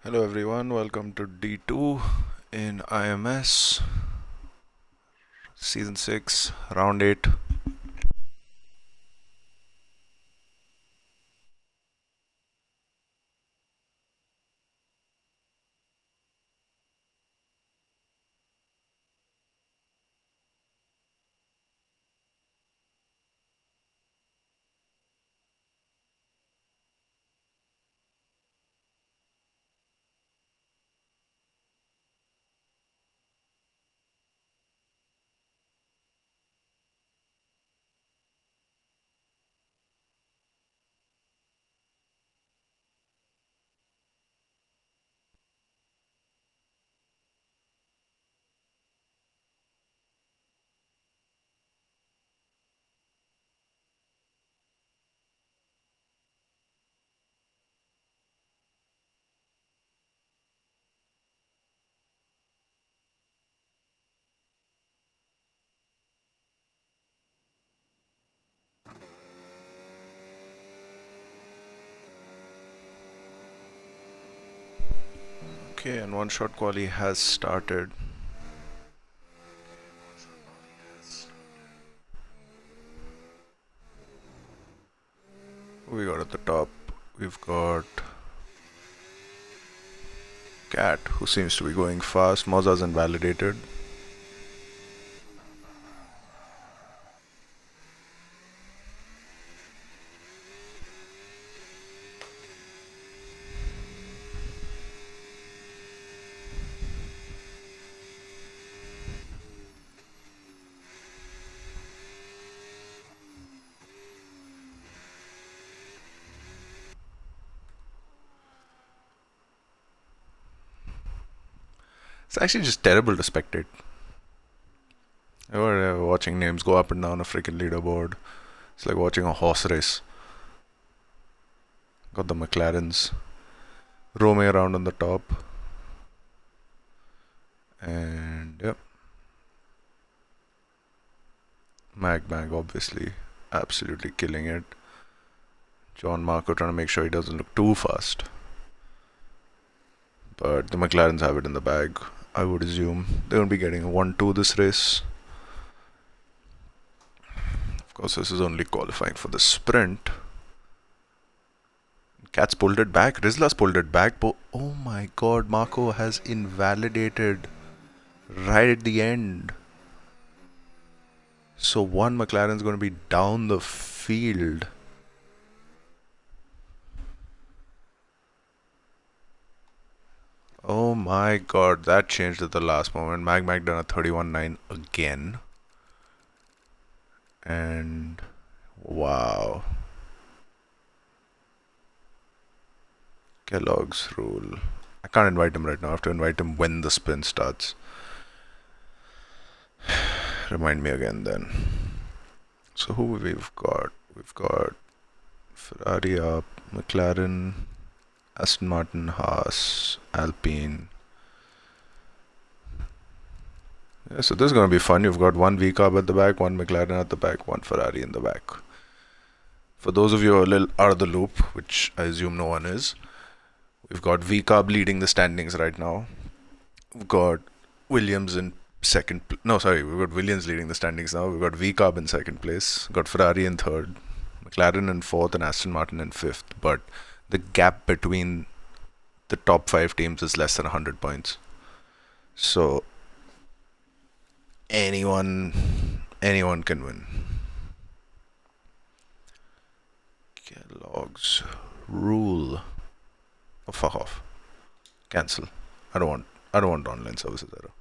Hello everyone, welcome to D2 in IMS Season 6, Round 8. Okay, and one shot quali has started. We got at the top, we've got Cat, who seems to be going fast. Moza's invalidated. It's actually just terrible to spectate. We're watching names go up and down a freaking leaderboard. It's like watching a horse race. Got the McLarens roaming around on the top. And yep. Mag obviously absolutely killing it. John Marco trying to make sure he doesn't look too fast. But the McLarens have it in the bag. I would assume they won't be getting a 1-2 this race. Of course, this is only qualifying for the sprint. Cat's pulled it back. Rizla's pulled it back. Oh my god, Marco has invalidated right at the end. So one McLaren's going to be down the field. Oh my god, that changed at the last moment. Mag done a 31.9 again. And wow. Kellogg's rule. I can't invite him right now. I have to invite him when the sprint starts. Remind me again then. So who we've got? We've got Ferrari up, McLaren, Aston Martin, Haas, Alpine. Yeah, so this is going to be fun. You've got one VCARB at the back, one McLaren at the back, one Ferrari in the back. For those of you who are a little out of the loop, which I assume no one is, we've got VCARB leading the standings right now. We've got Williams in second. We've got Williams leading the standings now. We've got VCARB in second place. We've got Ferrari in third, McLaren in fourth, and Aston Martin in fifth. But the gap between the top 5 teams is less than 100 points. So anyone can win. Kellogg's rule. Oh, fuck off. Cancel. I don't want online services error.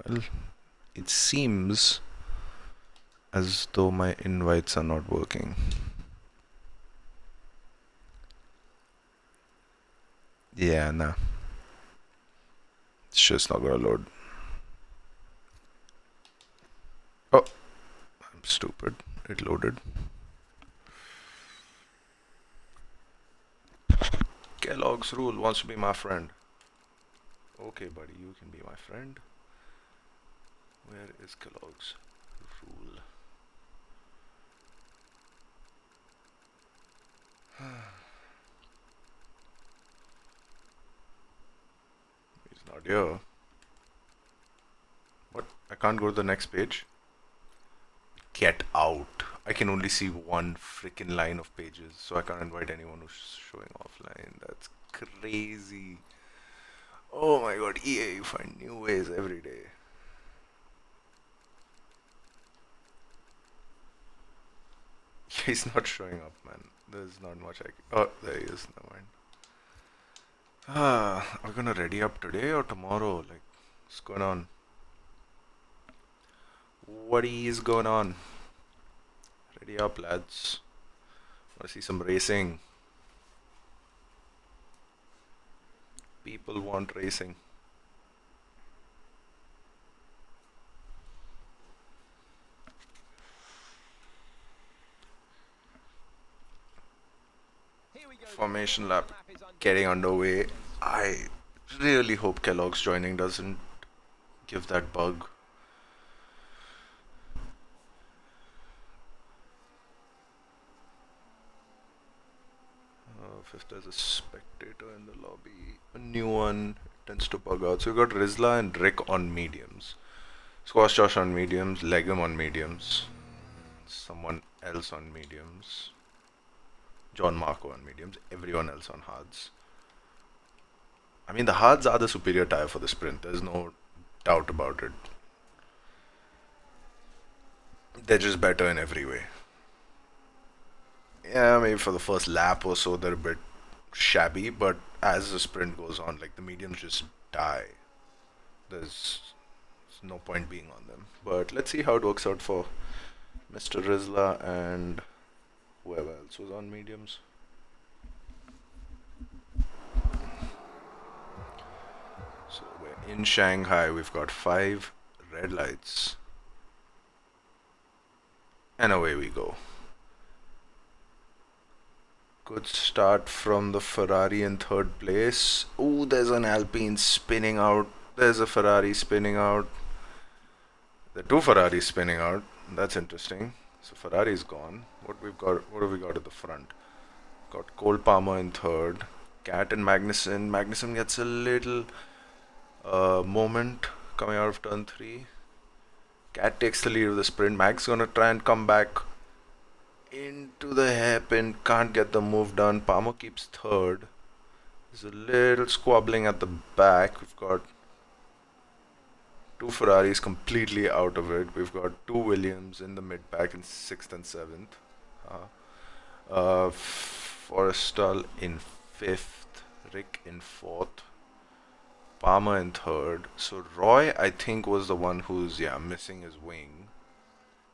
Well, it seems as though my invites are not working. Yeah, nah. It's just not gonna load. Oh, I'm stupid. It loaded. Kellogg's rule wants to be my friend. Okay, buddy, you can be my friend. Where is Kellogg's rule? He's not here. What? I can't go to the next page? Get out. I can only see one freaking line of pages, so I can't invite anyone who's showing offline. That's crazy. Oh my god, EA, you find new ways every day. He's not showing up, man. There's not much I can. Oh, there he is. Never mind. Are we gonna ready up today or tomorrow? Like, what's going on? What is going on? Ready up, lads. Wanna see some racing? People want racing. Formation lap getting underway. I really hope Kellogg's joining doesn't give that bug. If there's a spectator in the lobby, a new one tends to bug out. So we've got Rizla and Rick on mediums, Squash Josh on mediums, Legum on mediums, someone else on mediums, John Marco on mediums, everyone else on hards. I mean, the hards are the superior tire for the sprint. There's no doubt about it. They're just better in every way. Yeah, maybe for the first lap or so they're a bit shabby, but as the sprint goes on, like the mediums just die. There's no point being on them. But let's see how it works out for Mr. Rizla and whoever else was on mediums. So we're in Shanghai. We've got 5 red lights. And away we go. Good start from the Ferrari in 3rd place. Ooh, there's an Alpine spinning out. There's a Ferrari spinning out. There are 2 Ferraris spinning out. That's interesting. So Ferrari's gone. What have we got at the front? Got Cole Palmer in 3rd. Cat and Magnussen. Magnussen gets a little moment coming out of turn 3. Cat takes the lead of the sprint. Mag's gonna try and come back into the hairpin, can't get the move done. Palmer keeps 3rd. There's a little squabbling at the back. We've got 2 Ferraris completely out of it. We've got 2 Williams in the mid pack in 6th and 7th. Forrestal in 5th. Rick in 4th. Palmer in 3rd. So Roy, I think, was the one who's missing his wing.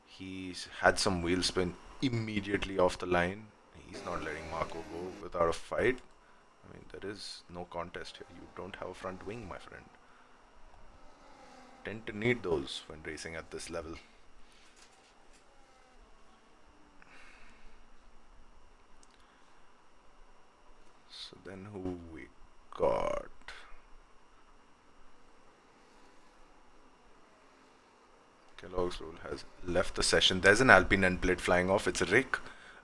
He's had some wheel spin immediately off the line. He's not letting Marco go without a fight. I mean, there is no contest here. You don't have a front wing, my friend. Tend to need those when racing at this level. So then who we got? Kellogg's rule has left the session. There's an Alpine end plate flying off. It's Rick.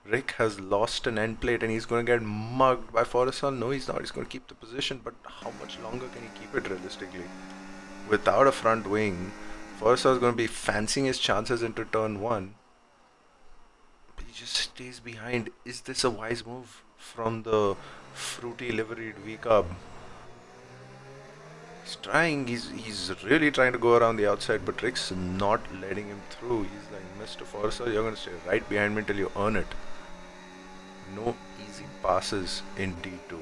Rick has lost an end plate and he's going to get mugged by Forrestal. No, he's not. He's going to keep the position, but how much longer can he keep it realistically? Without a front wing, Forrestal is going to be fancying his chances into turn 1. But he just stays behind. Is this a wise move from the fruity liveried V-Cub? He's trying, he's really trying to go around the outside, but Rick's not letting him through. He's like, Mr. Forrestal, you're going to stay right behind me until you earn it. No easy passes in D2.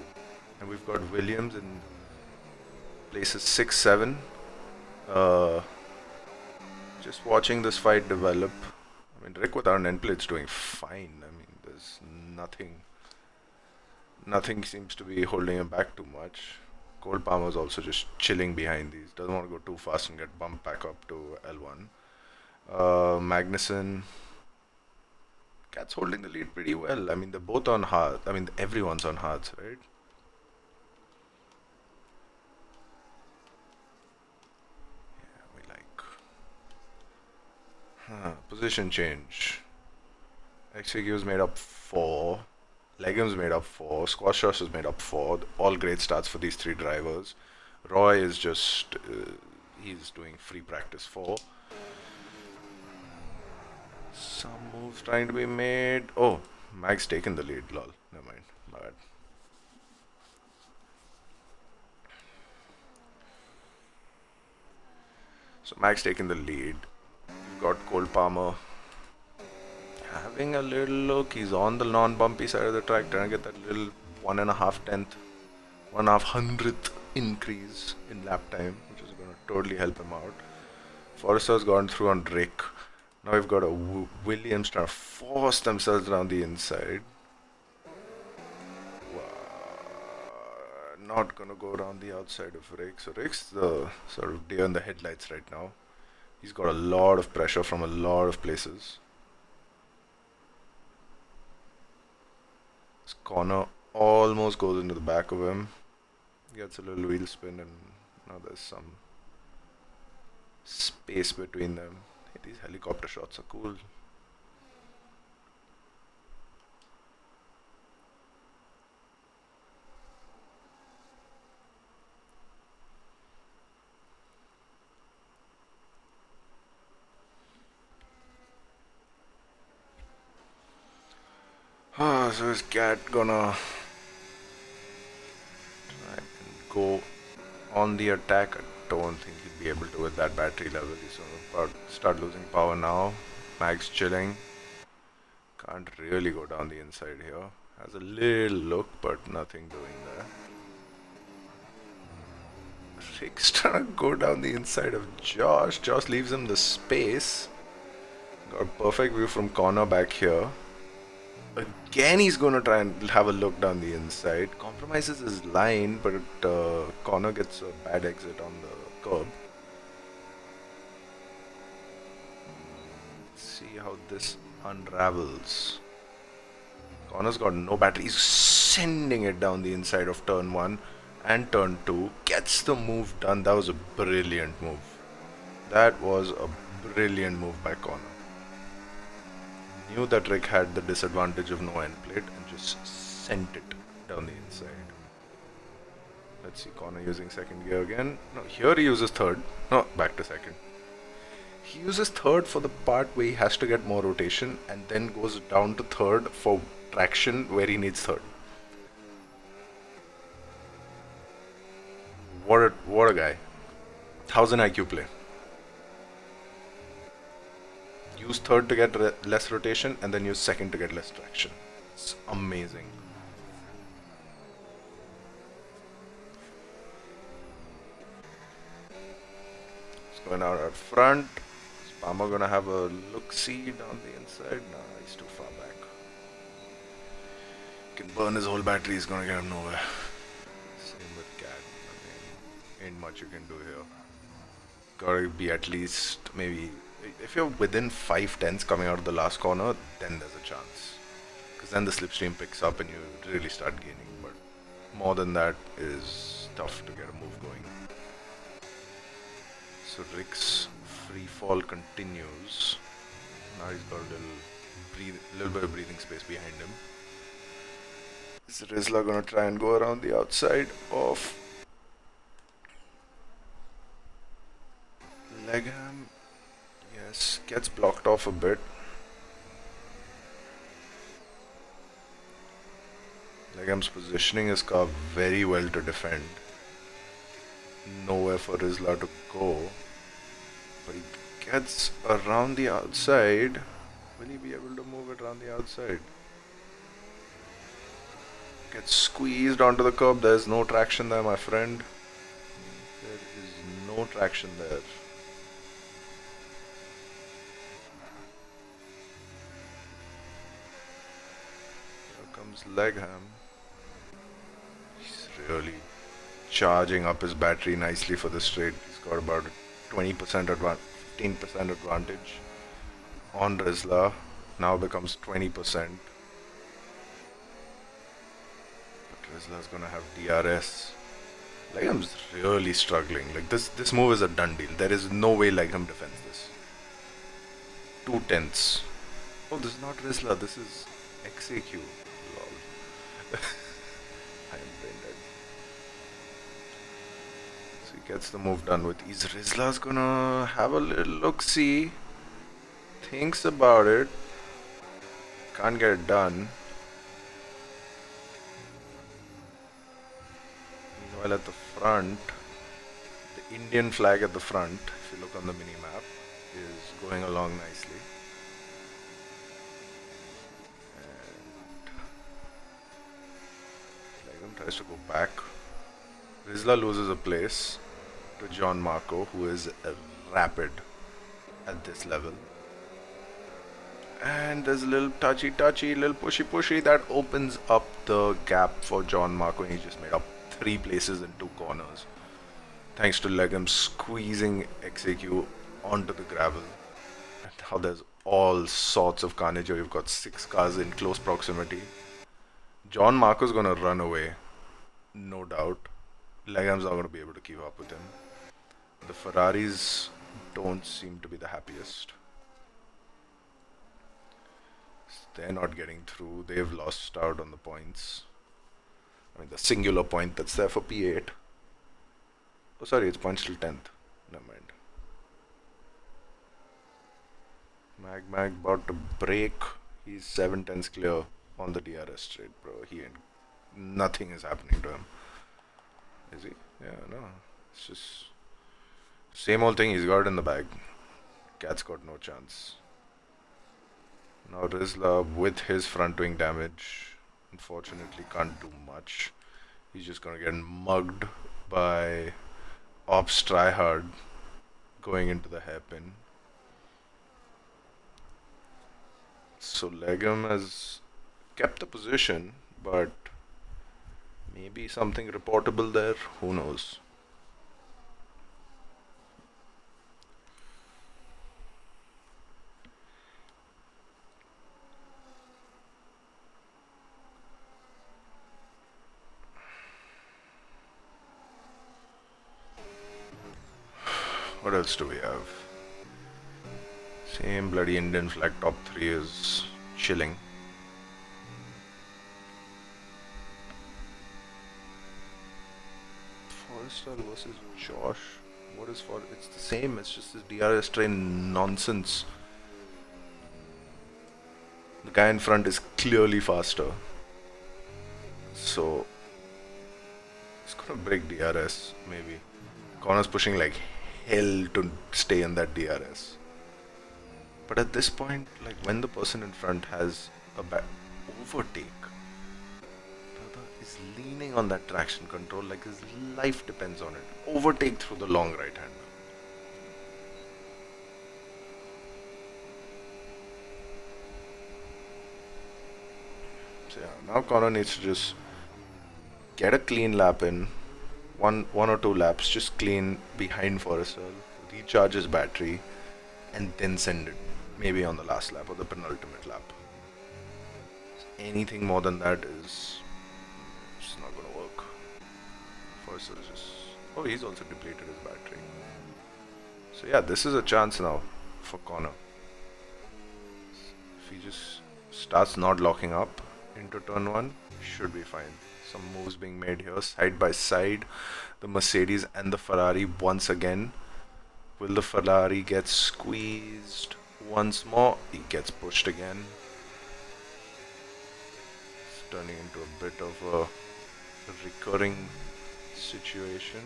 And we've got Williams in places 6, 7. Just watching this fight develop. I mean, Rick without an end plate's doing fine. I mean, there's nothing seems to be holding him back too much. Cole Palmer's also just chilling behind these. Doesn't want to go too fast and get bumped back up to L1. Magnussen. Cat's holding the lead pretty well. I mean, they're both on hard. I mean, everyone's on hards, right? Yeah, we like Position change. XCQ is made up 4. Legumes made up 4. Squash sauce is made up 4. All great starts for these 3 drivers. Roy is just he's doing free practice 4. Some moves trying to be made. Oh, Mag's taken the lead. Lol. Never mind. My bad. So Mag's taken the lead. We've got Cole Palmer having a little look. He's on the non-bumpy side of the track, trying to get that little 1.5 tenth, 1.5 hundredth increase in lap time, which is going to totally help him out. Forrester's gone through on Drake. Now we've got a Williams trying to force themselves around the inside. Not gonna go around the outside of Rick. So Rick's the sort of deer in the headlights right now. He's got a lot of pressure from a lot of places. This corner almost goes into the back of him. Gets a little wheel spin, and now there's some space between them. Hey, these helicopter shots are cool. So is Cat gonna try and go on the attack? I don't think he'd be able to with that battery level. He's about to start losing power now. Mag's chilling. Can't really go down the inside here. Has a little look, but nothing doing there. Rick's trying to go down the inside of Josh. Josh leaves him the space. Got a perfect view from corner back here. Again, he's going to try and have a look down the inside. Compromises his line, but Connor gets a bad exit on the curb. Let's see how this unravels. Connor's got no battery. He's sending it down the inside of turn 1 and turn 2. Gets the move done. That was a brilliant move. That was a brilliant move by Connor. Knew that Rick had the disadvantage of no end plate and just sent it down the inside. Let's see, Connor using second gear again. No, here he uses third. No, back to second. He uses third for the part where he has to get more rotation and then goes down to third for traction where he needs third. What a guy. 1000 IQ play. Use third to get less rotation and then use second to get less traction. It's amazing. It's going out front. Is Palmer gonna have a look-see down the inside? Nah, he's too far back. Can burn his whole battery, he's gonna get him nowhere. Same with Cat. I mean, ain't much you can do here. Gotta be at least maybe. If you're within 5 tenths coming out of the last corner, then there's a chance. Because then the slipstream picks up and you really start gaining. But more than that is tough to get a move going. So Rick's free fall continues. Now he's got a little bit of breathing space behind him. Is Rizla gonna try and go around the outside of Legham? Yes, gets blocked off a bit. Legham's positioning his car very well to defend. Nowhere for Rizla to go. But he gets around the outside. Will he be able to move it around the outside? Gets squeezed onto the curb. There's no traction there, my friend. There is no traction there. Legham. He's really charging up his battery nicely for the straight. He's got about 20% advantage, 15% advantage on Rizla. Now becomes 20%. But Rizla's gonna have DRS. Legham's really struggling. Like this move is a done deal. There is no way Legham defends this. 2/10. Oh, this is not Rizla, this is XAQ. Lol. I am brain dead. So he gets the move done with. Is Rizla's gonna have a little look see? Thinks about it. Can't get it done. Meanwhile, at the front, the Indian flag at the front, if you look on the mini map, is going along nicely. And Legum tries to go back. Rizla loses a place to John Marco, who is rapid at this level. And there's a little touchy, little pushy that opens up the gap for John Marco, and he just made up 3 places in 2 corners. Thanks to Legum squeezing XAQ onto the gravel. And now there's all sorts of carnage here. You've got 6 cars in close proximity. John Marco's gonna run away, no doubt. Legum's not gonna be able to keep up with him. The Ferraris don't seem to be the happiest. They're not getting through. They've lost out on the points. I mean, the singular point that's there for P8. Oh, sorry, it's points till 10th. Never mind. Mag about to break. He's 7/10 clear on the DRS straight, bro. Nothing is happening to him. Is he? Yeah, no. It's just same old thing he's got in the bag. Cat's got no chance. Now Rizla with his front wing damage, unfortunately can't do much. He's just gonna get mugged by Ops Tryhard going into the hairpin. So Legum has kept the position, but maybe something reportable there, who knows. What else do we have? Same bloody Indian flag top 3 is chilling. Forrestal versus Josh. What is for? It's the same. It's just this DRS train nonsense. The guy in front is clearly faster, so it's gonna break DRS maybe. Connor's pushing like hell to stay in that DRS. But at this point, like when the person in front has a overtake, the other is leaning on that traction control like his life depends on it. Overtake through the long right hander. So yeah, now Connor needs to just get a clean lap in. One or two laps, just clean behind Forrestal, recharge his battery, and then send it. Maybe on the last lap or the penultimate lap. Anything more than that is just not gonna work. Forrestal is just... Oh, he's also depleted his battery. So yeah, this is a chance now for Connor. If he just starts not locking up into turn 1, should be fine. Some moves being made here, side by side, the Mercedes and the Ferrari once again. Will the Ferrari get squeezed once more? He gets pushed again. It's turning into a bit of a recurring situation.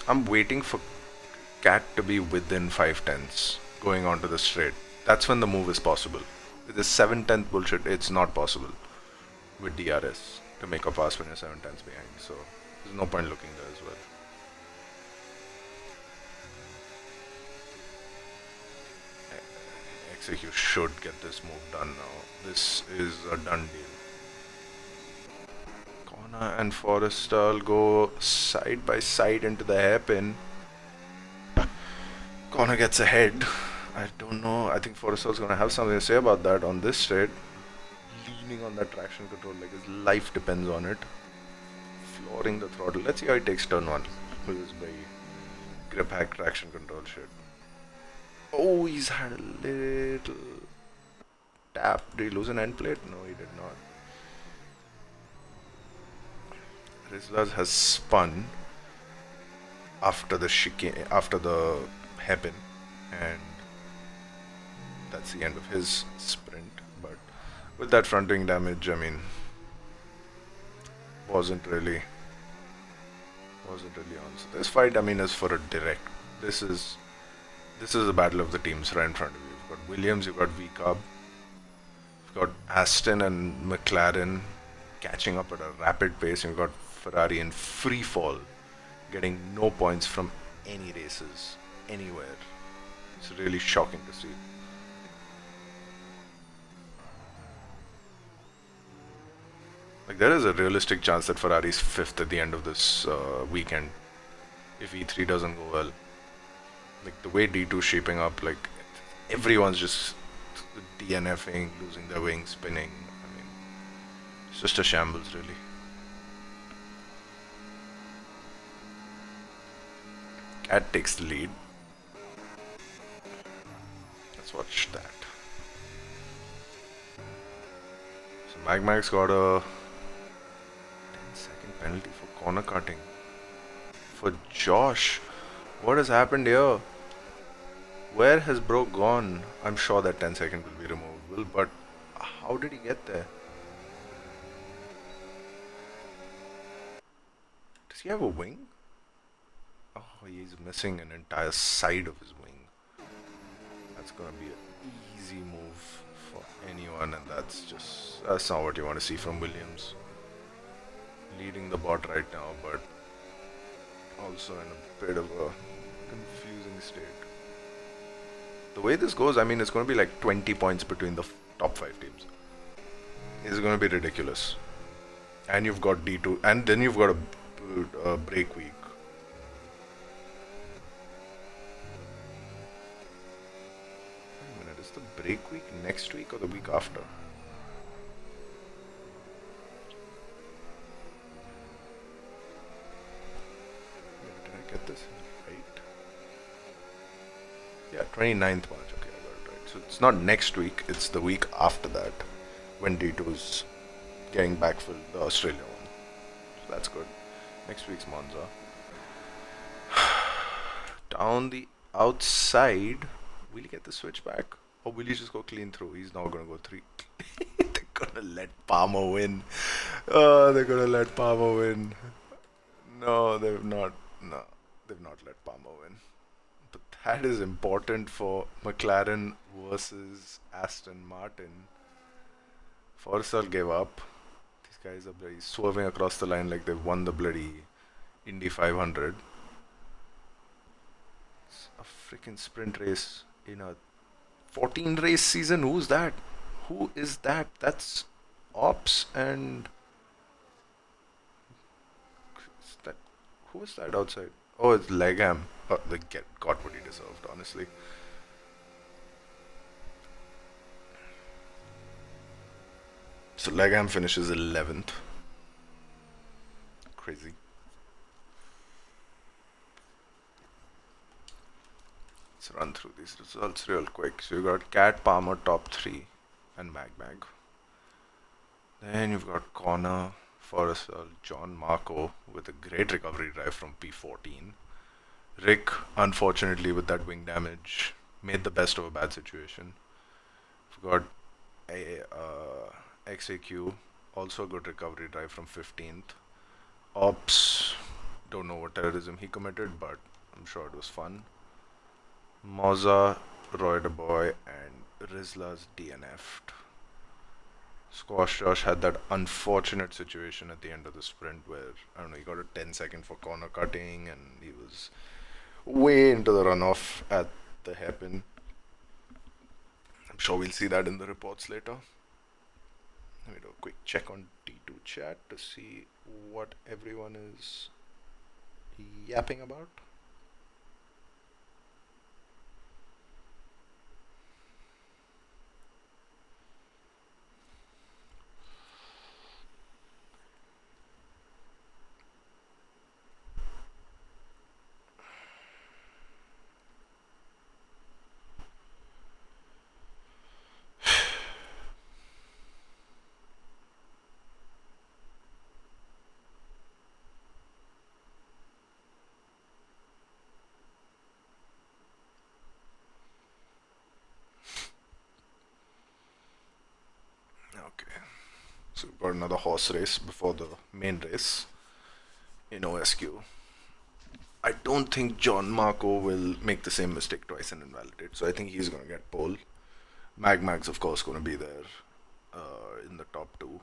I'm waiting for Cat to be within 5/10 going onto the straight. That's when the move is possible. With this 7/10 bullshit, it's not possible with DRS to make a pass when you're 7/10 behind. So there's no point looking there as well. XAQ should get this move done now. This is a done deal. Kona and Forrestal go side by side into the hairpin. Kona gets ahead. I don't know. I think Forrestal's gonna have something to say about that on this straight. Leaning on that traction control like his life depends on it. Flooring the throttle. Let's see how he takes turn one with his very grip hack traction control shit. Oh, he's had a little tap. Did he lose an end plate? No, he did not. Rizlas has spun after the chicane, after the hairpin, and that's the end of his sprint. But with that front wing damage, I mean, wasn't really on. So this fight, I mean, is for a direct. This is a battle of the teams right in front of you. You've got Williams, you've got VCOB, you've got Aston and McLaren catching up at a rapid pace. You've got Ferrari in free fall, getting no points from any races anywhere. It's really shocking to see. Like, there is a realistic chance that Ferrari's fifth at the end of this weekend if E3 doesn't go well. Like, the way D2's shaping up, like, everyone's just DNFing, losing their wings, spinning. I mean, it's just a shambles, really. Cat takes the lead. Let's watch that. So Magmag's got a 10-second penalty for corner cutting. For Josh, what has happened here? Where has Bro gone? I'm sure that 10-second will be removable, but how did he get there? Does he have a wing? Oh, he's missing an entire side of his wing. That's gonna be an easy move for anyone, and that's not what you want to see from Williams. Leading the bot right now, but also in a bit of a confusing state. The way this goes, I mean, it's going to be like 20 points between the top 5 teams. It's going to be ridiculous. And you've got D2, and then you've got a break week. Wait a minute, is the break week next week or the week after? Did I get this right? Yeah, 29th March. Okay, I got it right. So it's not next week, it's the week after that when D2's getting back for the Australia one. So that's good. Next week's Monza. Down the outside, will he get the switch back? Or will he just go clean through? He's not going to go 3. They're going to let Palmer win. Oh, they're going to let Palmer win. No, they've not. No, they've not let Palmer win. But that is important for McLaren versus Aston Martin. Forrestal gave up. These guys are bloody swerving across the line like they've won the bloody Indy 500. It's a freaking sprint race in a 14 race season. Who's that? Who is that? That's Ops and who is that outside? Oh, it's Legham. Oh, they got what he deserved, honestly. So Legham finishes 11th. Crazy. Let's run through these results real quick. So you got Cat, Palmer top 3 and Magmag. Then you've got Connor, Forrestal, John Marco with a great recovery drive from P14. Rick, unfortunately, with that wing damage, made the best of a bad situation. We've got XAQ, also a good recovery drive from 15th. Ops, don't know what terrorism he committed, but I'm sure it was fun. Moza, Roy the Boy, and Rizla's DNF'd. Squash Josh had that unfortunate situation at the end of the sprint where, I don't know, he got a 10-second for corner cutting and he was way into the runoff at the hairpin. I'm sure we'll see that in the reports later. Let me do a quick check on T2 chat to see what everyone is yapping about. Okay, so we've got another horse race before the main race in OSQ. I don't think John Marco will make the same mistake twice and invalidate, so I think he's going to get pole. Mag's of course going to be there in the top two.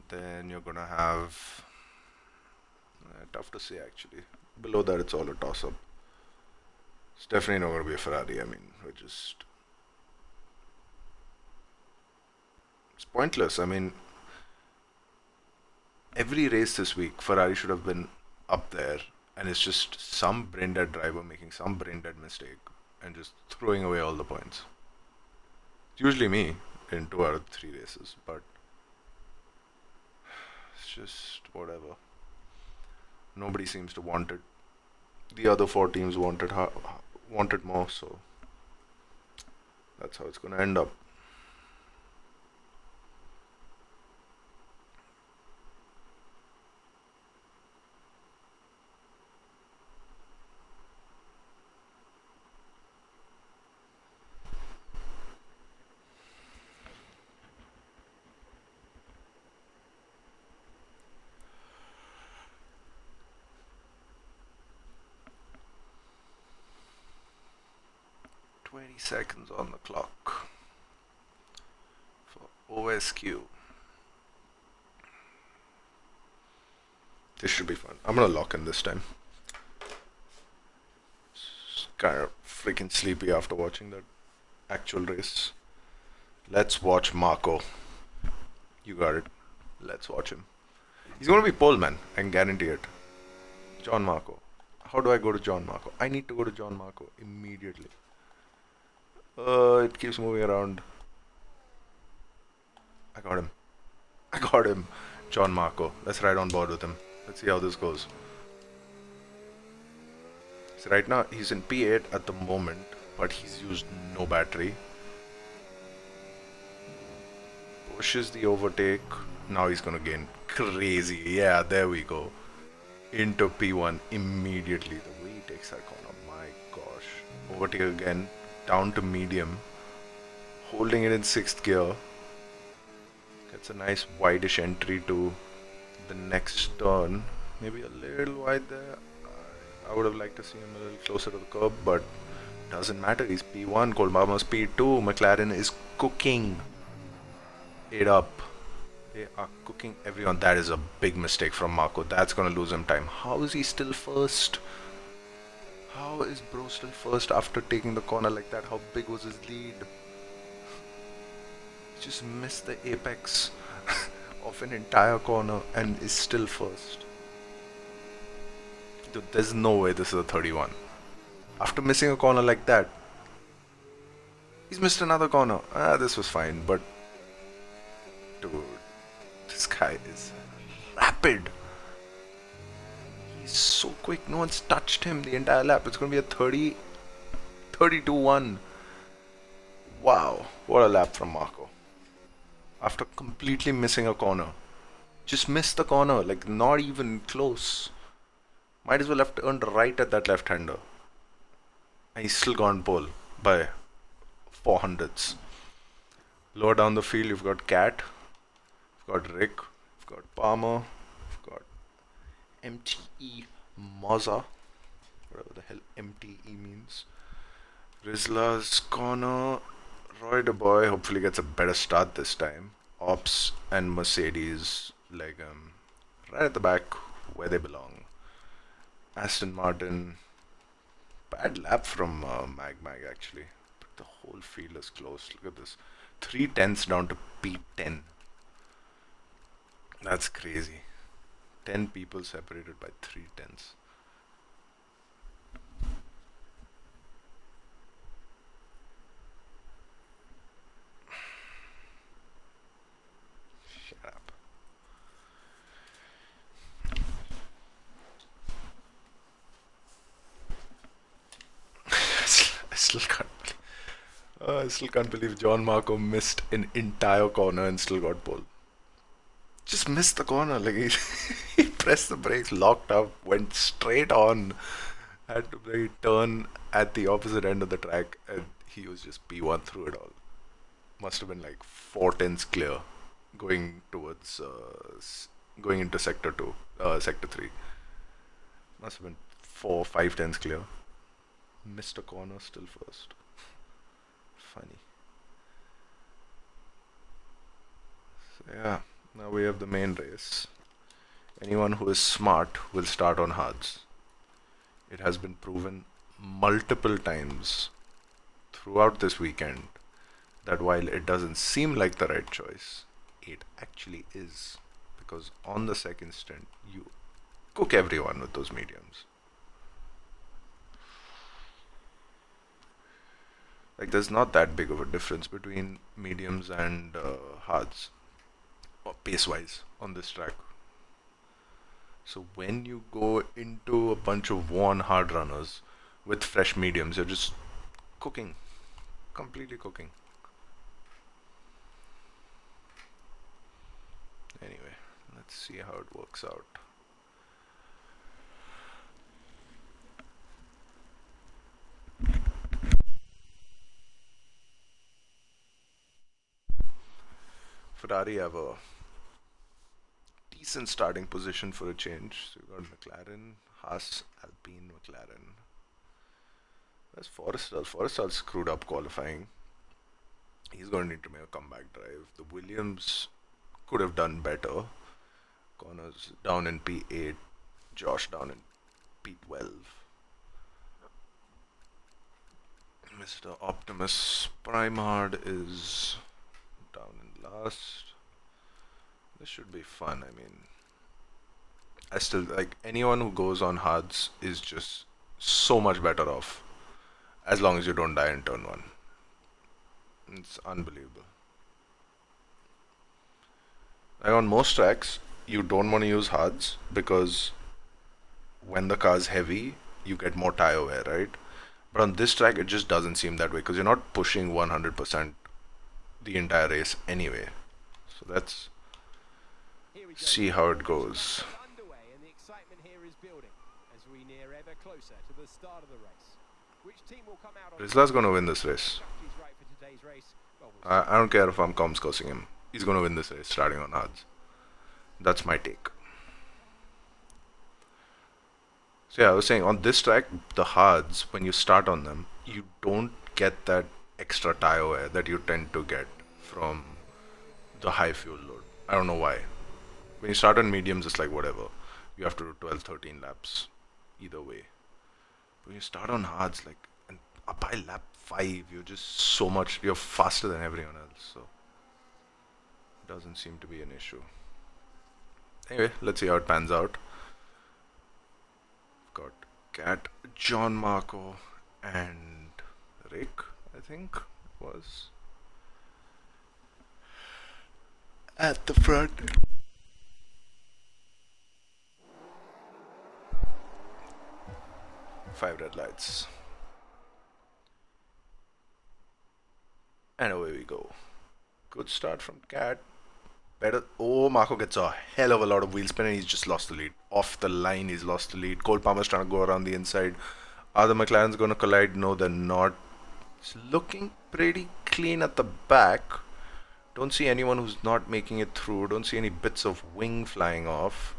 Then you're going to have tough to say actually. Below that, it's all a toss up. It's definitely not going to be a Ferrari. I mean, it's pointless. I mean, every race this week, Ferrari should have been up there, and it's just some brain dead driver making some brain dead mistake and just throwing away all the points. It's usually me in 2 out of 3 races, but it's just whatever. Nobody seems to want it. The other 4 teams wanted more, so that's how it's going to end up. Seconds on the clock for OSQ. This should be fun. I'm gonna lock in this time. Kind of freaking sleepy after watching that actual race. Let's watch Marco. You got it. Let's watch him. He's gonna be pole man. I can guarantee it. John Marco. How do I go to John Marco? I need to go to John Marco immediately. It keeps moving around. I got him. I got him. John Marco. Let's ride on board with him. Let's see how this goes. So right now he's in P8 at the moment, but he's used no battery. Pushes the overtake. Now he's gonna gain crazy. Yeah, there we go. Into P1 immediately. The way he takes that corner, my gosh. Overtake again. Down to medium, holding it in 6th gear. Gets a nice wideish entry to the next turn. Maybe a little wide there. I would have liked to see him a little closer to the curb, but doesn't matter. He's P1, Colmama's P2. McLaren is cooking it up. They are cooking everyone. That is a big mistake from Marco. That's going to lose him time. How is he still first? How is bro still first after taking the corner like that? How big was his lead? He just missed the apex of an entire corner and is still first. Dude, there's no way this is a 31. After missing a corner like that, he's missed another corner. This was fine, but dude, this guy is rapid. He's so quick, no one's touched him the entire lap. It's going to be a 32-1. Wow, what a lap from Marco. After completely missing a corner. Just missed the corner, like not even close. Might as well have turned right at that left-hander. And he's still gone pole by 400s. Lower down the field, you've got Cat, you've got Rick, you've got Palmer, you've got MTE Moza, whatever the hell MTE means. Rizla's corner. Roy De Boy hopefully gets a better start this time. Ops and Mercedes, like right at the back where they belong. Aston Martin. Bad lap from Mag actually. But the whole field is close. Look at this. 3 tenths down to P10. That's crazy. 10 people separated by 3 tenths. Shut up. I still can't believe John Marco missed an entire corner and still got pole. Just missed the corner. Like he pressed the brakes, locked up, went straight on, had to turn at the opposite end of the track, and he was just P1 through it all. Must have been like 4 tenths clear, going towards going into sector 2, sector 3. Must have been 4 5 tenths clear. Missed a corner, still first. Funny. So yeah, now we have the main race. Anyone who is smart will start on hards. It has been proven multiple times throughout this weekend that while it doesn't seem like the right choice, it actually is. Because on the second stint, you cook everyone with those mediums. Like, there's not that big of a difference between mediums and hards, pace wise, on this track. So when you go into a bunch of worn hard runners with fresh mediums, you're just cooking, completely cooking. Anyway, let's see how it works out. Ferrari have a decent starting position for a change. So you've got McLaren, Haas, Alpine, McLaren. Where's Forrestal? Forrestal screwed up qualifying. He's going to need to make a comeback drive. The Williams could have done better. Connor's down in P8, Josh down in P12. Mr. Optimus Primehard is down in last. This should be fun. I mean, I still like anyone who goes on hards is just so much better off as long as you don't die in turn 1. It's unbelievable. Like on most tracks, you don't want to use hards because when the car's heavy, you get more tire wear, right? But on this track, it just doesn't seem that way because you're not pushing 100% the entire race anyway. So let's see how it goes. Rizla's going to win this race. I don't care if I'm comms cursing him. He's going to win this race starting on hards. That's my take. So yeah, I was saying on this track, the hards, when you start on them, you don't get that extra tire wear that you tend to get from the high fuel load. I don't know why. When you start on mediums, it's like whatever. You have to do 12, 13 laps either way. But when you start on hards, like, and up by lap 5, you're faster than everyone else. So it doesn't seem to be an issue. Anyway, let's see how it pans out. We've got Cat, John Marco, and Rick, I think it was, at the front. Five red lights. And away we go. Good start from Cat. Better. Oh, Marco gets a hell of a lot of wheel spin and he's just lost the lead. Off the line, he's lost the lead. Cole Palmer's trying to go around the inside. Are the McLarens going to collide? No, they're not. It's looking pretty clean at the back. Don't see anyone who's not making it through. Don't see any bits of wing flying off.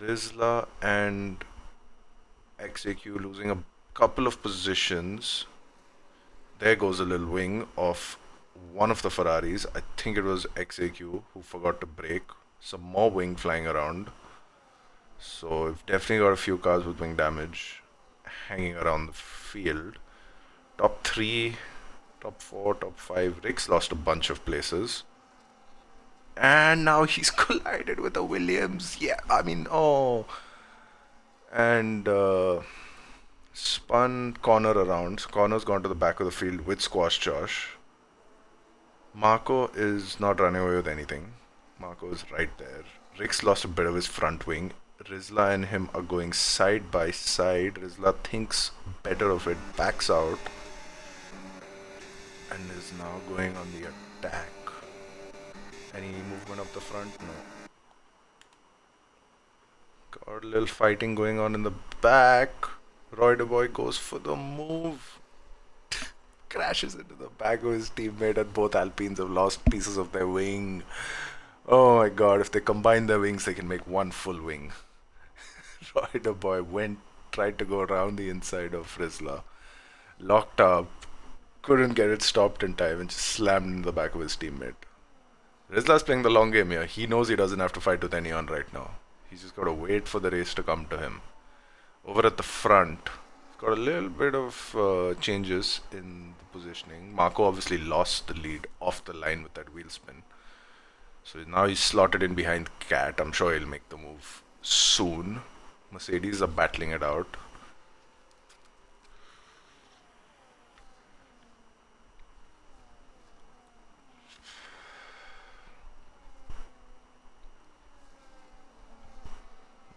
Rizla and XAQ losing a couple of positions. There goes a little wing of one of the Ferraris. I think it was XAQ who forgot to brake. Some more wing flying around. So we've definitely got a few cars with wing damage hanging around the field. Top 3, top 4, top 5. Rick's lost a bunch of places. And now he's collided with a Williams. Yeah, I mean, oh. And spun corner around. So Connor's gone to the back of the field with Squash Josh. Marco is not running away with anything. Marco is right there. Rick's lost a bit of his front wing. Rizla and him are going side by side. Rizla thinks better of it, backs out, and is now going on the attack. Any movement up the front? No. Got a little fighting going on in the back. Roy the Boy goes for the move. Crashes into the back of his teammate, and both Alpines have lost pieces of their wing. Oh my god, if they combine their wings, they can make one full wing. Roy the Boy tried to go around the inside of Rizla. Locked up, couldn't get it stopped in time, and just slammed into the back of his teammate. Rizla's playing the long game here. He knows he doesn't have to fight with anyone right now. He's just got to wait for the race to come to him. Over at the front, he's got a little bit of changes in the positioning. Marco obviously lost the lead off the line with that wheel spin. So now he's slotted in behind Cat. I'm sure he'll make the move soon. Mercedes are battling it out.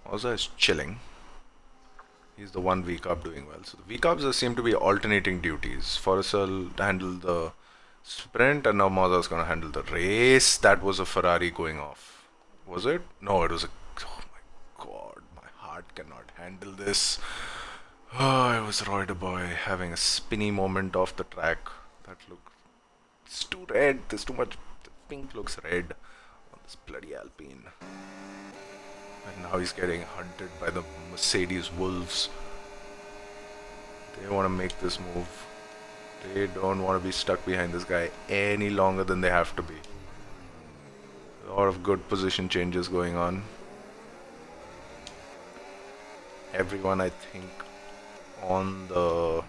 Oza is chilling. He's the one VCARB doing well. So the VCARBs seem to be alternating duties. Forrester will handle the sprint, and now Moza's going to handle the race. That was a Ferrari going off. Was it? No, it was a... Oh my god, my heart cannot handle this. Oh, it was Roy the Boy having a spinny moment off the track. That look... It's too red. There's too much... The pink looks red on this bloody Alpine. And now he's getting hunted by the Mercedes Wolves. They want to make this move. They don't want to be stuck behind this guy any longer than they have to be. A lot of good position changes going on. Everyone, I think, on the...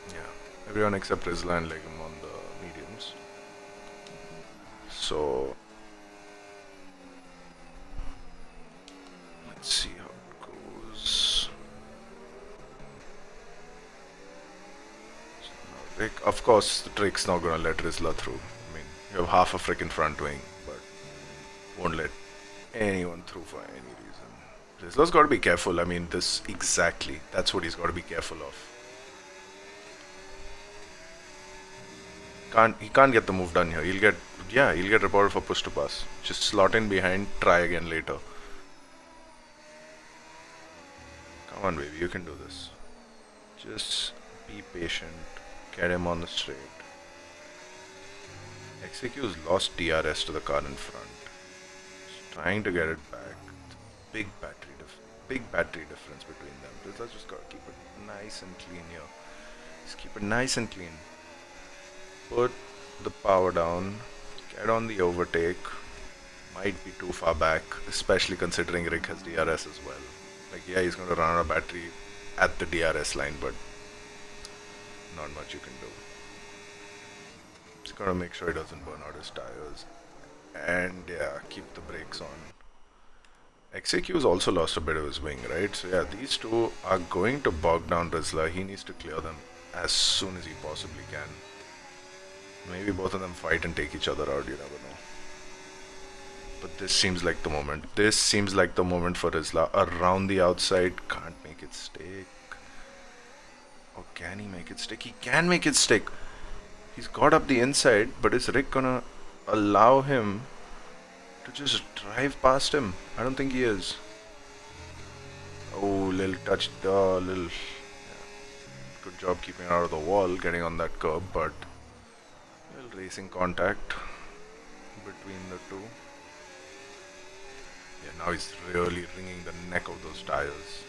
Yeah, everyone except Rizla and Legum on the mediums. So... Let's see how it goes. So Rick, of course, the Rick's not gonna let Rizla through. I mean, you have half a freaking front wing, but won't let anyone through for any reason. Rizla's got to be careful. I mean, this exactly. That's what he's got to be careful of. He can't get the move done here. He'll get reported for push to pass. Just slot in behind, try again later. Come on, baby, you can do this. Just be patient. Get him on the straight. XAQ's lost DRS to the car in front. He's trying to get it back. Big battery difference between them. Rizla's just got to keep it nice and clean here. Just keep it nice and clean. Put the power down. Get on the overtake. Might be too far back, especially considering Rick has DRS as well. Like, yeah, he's going to run out of battery at the DRS line, but not much you can do. Just got to make sure he doesn't burn out his tires. And yeah, keep the brakes on. XAQ's also lost a bit of his wing, right? So yeah, these two are going to bog down Rizla. He needs to clear them as soon as he possibly can. Maybe both of them fight and take each other out, you never know. But this seems like the moment. This seems like the moment for Rizla. Around the outside, can't make it stick. Or can he make it stick? He can make it stick. He's got up the inside, but is Rick gonna allow him to just drive past him? I don't think he is. Oh, little touch, little... Yeah. Good job keeping out of the wall, getting on that curb, but... Little racing contact between the two. Yeah, now he's really wringing the neck of those tires.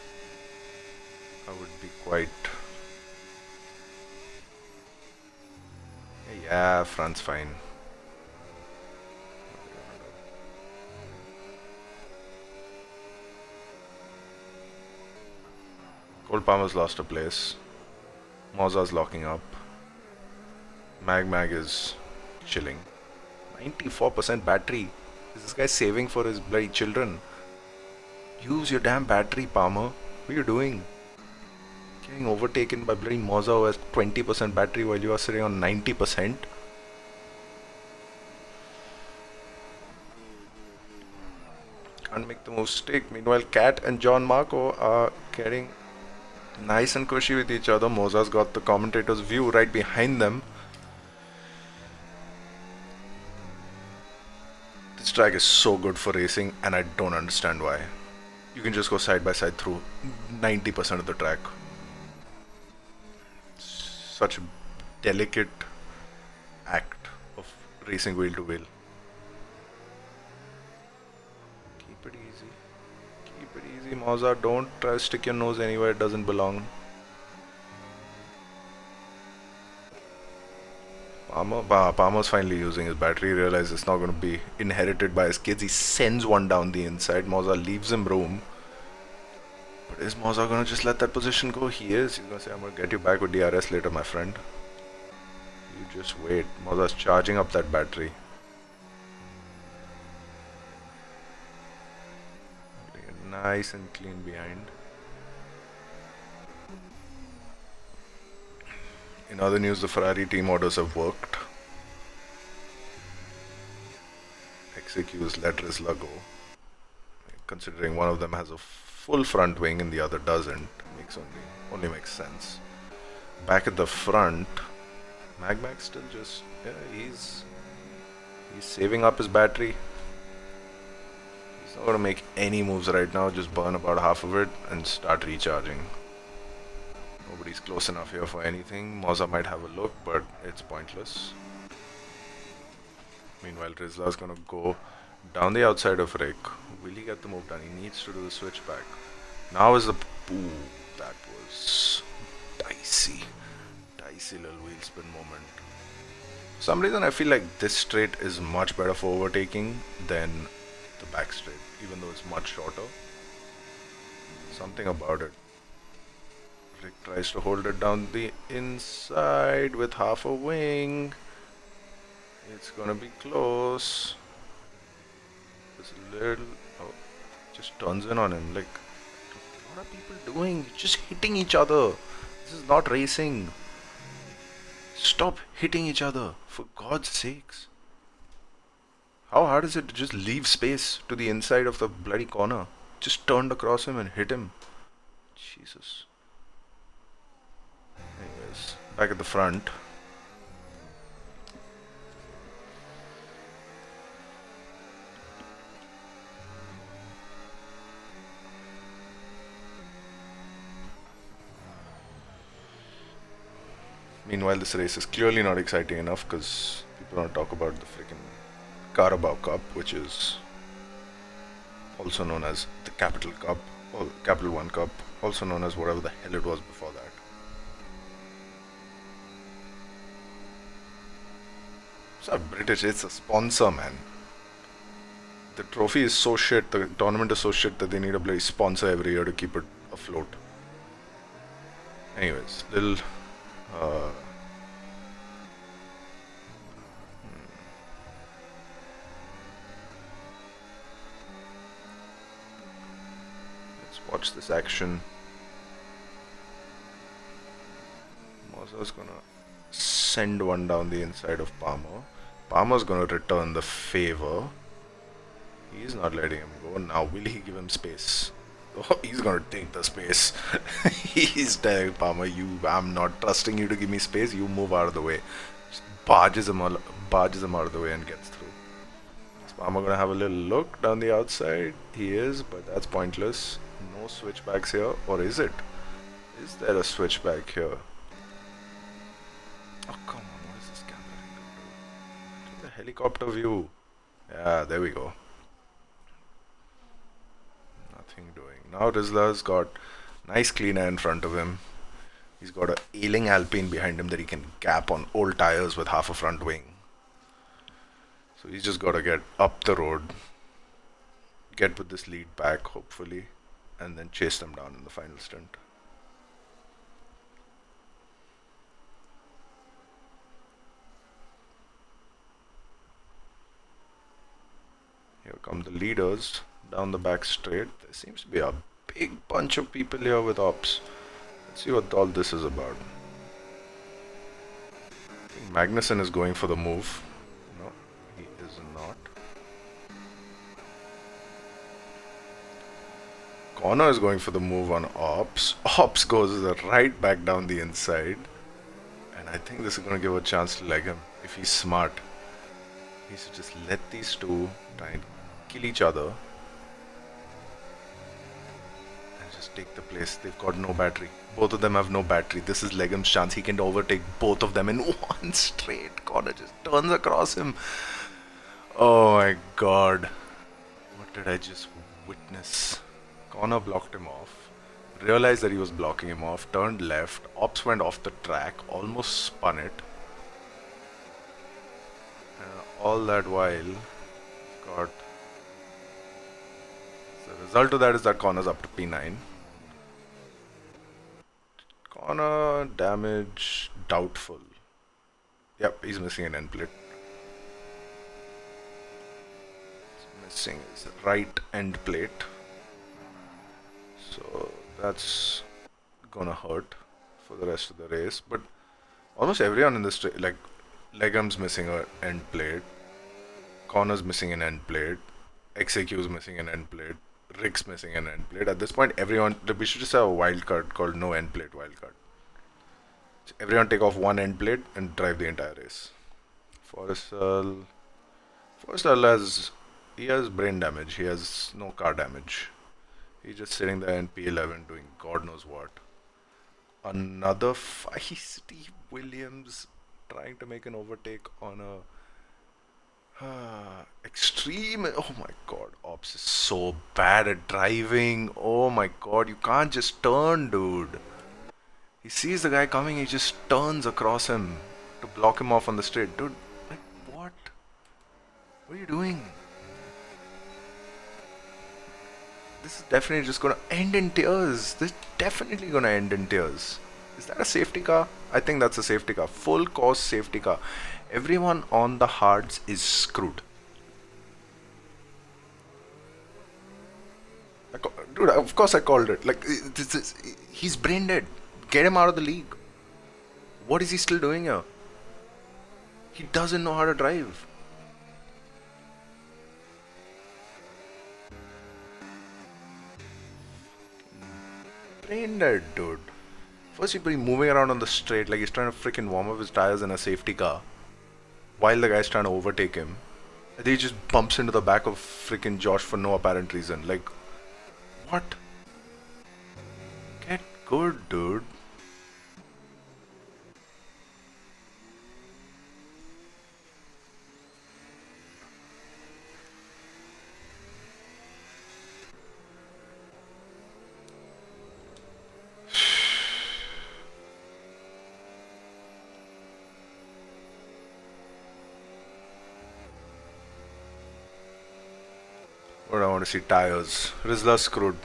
I would be quite... Yeah, front's fine. Cole Palmer's lost a place. Mozza's locking up. Mag is chilling. 94% battery. Is this guy saving for his bloody children? Use your damn battery, Palmer. What are you doing? Getting overtaken by bloody Mozza who has 20% battery while you are sitting on 90%. Can't make the mistake. Meanwhile, Kat and John Marco are getting nice and cushy with each other. Mozza's got the commentator's view right behind them. This track is so good for racing, and I don't understand why. You can just go side by side through 90% of the track. Such a delicate act of racing wheel to wheel. Keep it easy. Keep it easy, Mozza. Don't try to stick your nose anywhere it doesn't belong. Palmer's finally using his battery. He realizes it's not going to be inherited by his kids. He sends one down the inside. Mozza leaves him room. But is Mozza going to just let that position go? He is. He's going to say, I'm going to get you back with DRS later, my friend. You just wait. Mozza's charging up that battery. Nice and clean behind. In other news, the Ferrari team orders have worked. XAQ's let Rizla go. Considering one of them has a full front wing and the other doesn't, only makes sense. Back at the front, Mag still just he's saving up his battery. He's not gonna make any moves right now. Just burn about half of it and start recharging. Nobody's close enough here for anything. Mozza might have a look, but it's pointless. Meanwhile, Rizla's gonna go down the outside of Rick. Will he get the move done? He needs to do the switchback. Now is the... Ooh, that was dicey. Dicey little wheel spin moment. For some reason, I feel like this straight is much better for overtaking than the back straight, even though it's much shorter. Something about it. Rick tries to hold it down the inside with half a wing. It's gonna be close. This little... Oh, just turns in on him. Like, what are people doing? You're just hitting each other. This is not racing. Stop hitting each other, for God's sakes. How hard is it to just leave space to the inside of the bloody corner? Just turned across him and hit him. Jesus. Anyways, back at the front. Meanwhile, this race is clearly not exciting enough because people want to talk about the freaking Carabao Cup, which is also known as the Capital Cup, or Capital One Cup, also known as whatever the hell it was before that. It's not British, it's a sponsor, man. The trophy is so shit, the tournament is so shit that they need a bloody sponsor every year to keep it afloat. Anyways, little let's watch this action. Mozza's gonna send one down the inside of Palmer. Palmer's gonna return the favor. He's not letting him go. Now will he give him space? Oh, he's gonna take the space. He's telling Palmer, I'm not trusting you to give me space. You move out of the way. Just barges him out of the way and gets through. Is Palmer gonna have a little look down the outside? He is, but that's pointless. No switchbacks here, or is it? Is there a switchback here? Oh come on! What is this camera angle? The helicopter view. Yeah, there we go. Doing. Now Rizla's got nice clean air in front of him. He's got a ailing Alpine behind him that he can gap on old tires with half a front wing. So he's just got to get up the road, get with this lead back hopefully, and then chase them down in the final stint. come the leaders down the back straight. There seems to be a big bunch of people here with ops. Let's see what all this is about. I think Magnussen is going for the move. No, he is not. Connor is going for the move on Ops. Ops goes right back down the inside. And I think this is going to give a chance to leg him. If he's smart, he should just let these two try and kill each other. And just take the place. They've got no battery. Both of them have no battery. This is Legham's chance. He can overtake both of them in one straight. Connor just turns across him. Oh my god. What did I just witness? Connor blocked him off, realized that he was blocking him off, turned left, Ops went off the track, almost spun it. And all that while, got... The result of that is that Connor's up to P9. Connor, damage, doubtful. Yep, he's missing an end plate. He's missing his right end plate. So that's gonna hurt for the rest of the race. But almost everyone in this like Legham's missing an end plate, Connor's missing an end plate, XAQ's missing an end plate, Rick's missing an end plate. At this point, everyone, we should just have a wild card called no end plate wild card. So everyone take off one end plate and drive the entire race. Forrestal has brain damage. He has no car damage. He's just sitting there in P11 doing God knows what. Another feisty Williams trying to make an overtake on a extreme. Oh my god, Ops is so bad at driving. Oh my god, you can't just turn, dude. He sees the guy coming, he just turns across him to block him off on the straight. Dude, like what? What are you doing? This is definitely just gonna end in tears. This is definitely gonna end in tears. Is that a safety car? I think that's a safety car. Full course safety car. Everyone on the hards is screwed. Dude, of course I called it. Like, he's brain dead. Get him out of the league. What is he still doing here? He doesn't know how to drive. Brain dead, dude. First he'd be moving around on the straight like he's trying to freaking warm up his tires in a safety car while the guy's trying to overtake him. And then he just bumps into the back of freaking Josh for no apparent reason. Like, what? Get good, dude. What I want to see, tires. Rizla's screwed.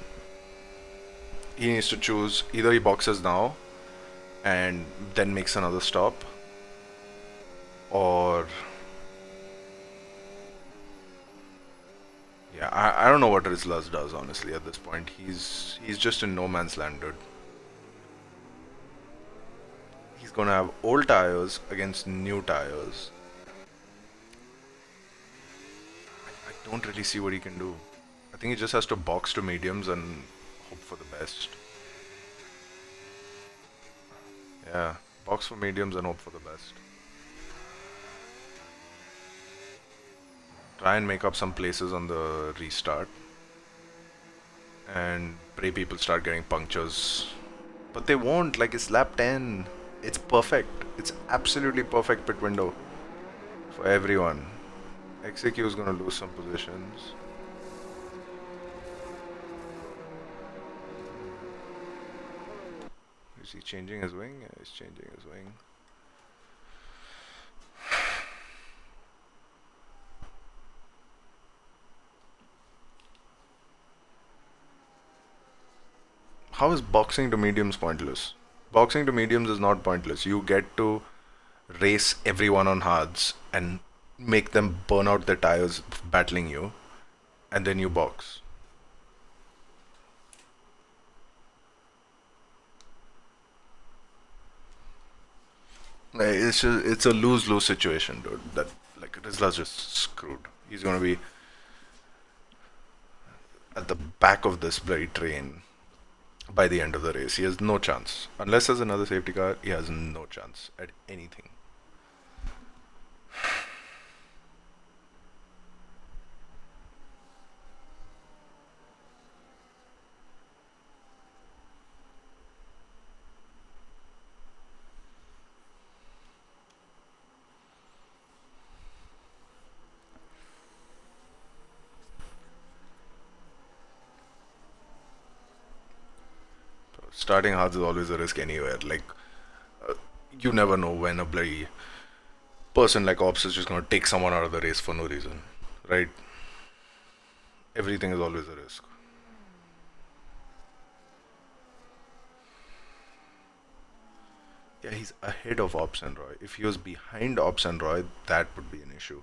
He needs to choose. Either he boxes now and then makes another stop, or yeah, I don't know what Rizla's does honestly at this point. He's just in no man's land, dude. He's gonna have old tires against new tires. I don't really see what he can do. I think he just has to box to mediums and hope for the best. Yeah, box for mediums and hope for the best. Try and make up some places on the restart and pray people start getting punctures. But they won't, like it's lap 10. It's perfect. It's absolutely perfect pit window for everyone. XAQ is going to lose some positions. Is he changing his wing? Yeah, he's changing his wing. How is boxing to mediums pointless? Boxing to mediums is not pointless. You get to race everyone on hards and make them burn out their tires battling you. and then you box. It's a lose-lose situation, dude. That like Rizla's just screwed. He's gonna be at the back of this bloody train by the end of the race. He has no chance. Unless there's another safety car, he has no chance at anything. Starting hard is always a risk anywhere. Like, uh, you never know when a bloody person like Ops is just gonna take someone out of the race for no reason, right? Everything is always a risk. Yeah, he's ahead of Ops and Roy. If he was behind Ops and Roy, that would be an issue.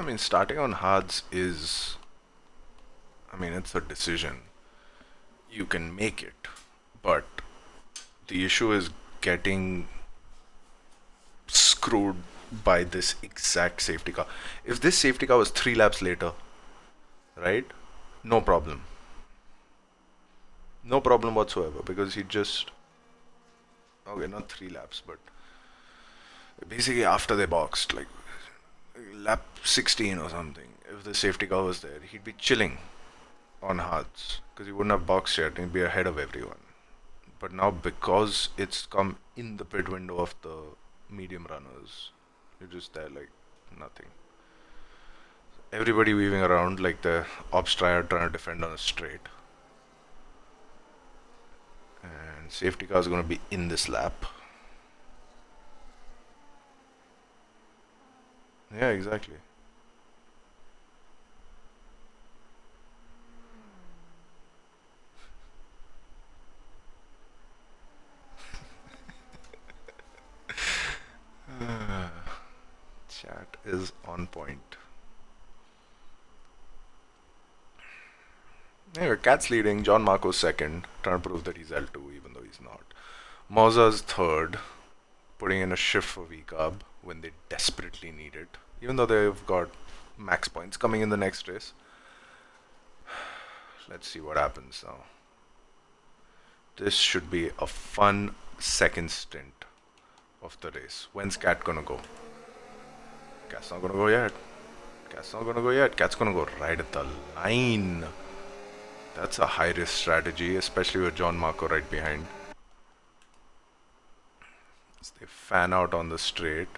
I mean, starting on hards is, I mean, it's a decision. You can make it, but the issue is getting screwed by this exact safety car. If this safety car was 3 laps later, right? No problem. No problem whatsoever because he just, okay, not 3 laps, but basically after they boxed, like lap 16 or something, if the safety car was there, he'd be chilling on hards because he wouldn't have boxed yet and he'd be ahead of everyone. But now, because it's come in the pit window of the medium runners, you're just there like nothing. Everybody weaving around like the ops triad trying to defend on a straight. And safety car is going to be in this lap. Yeah, exactly. Chat is on point. Anyway, Cat's leading. John Marco's second, trying to prove that he's L2 even though he's not. Moza's third, putting in a shift for VCARB when they desperately need it, even though they've got max points coming in the next race. Let's see what happens now. This should be a fun second stint of the race. When's Cat gonna go? Cat's not gonna go yet. Cat's not gonna go yet. Cat's gonna go right at the line. That's a high risk strategy, especially with John Marco right behind. As they fan out on the straight.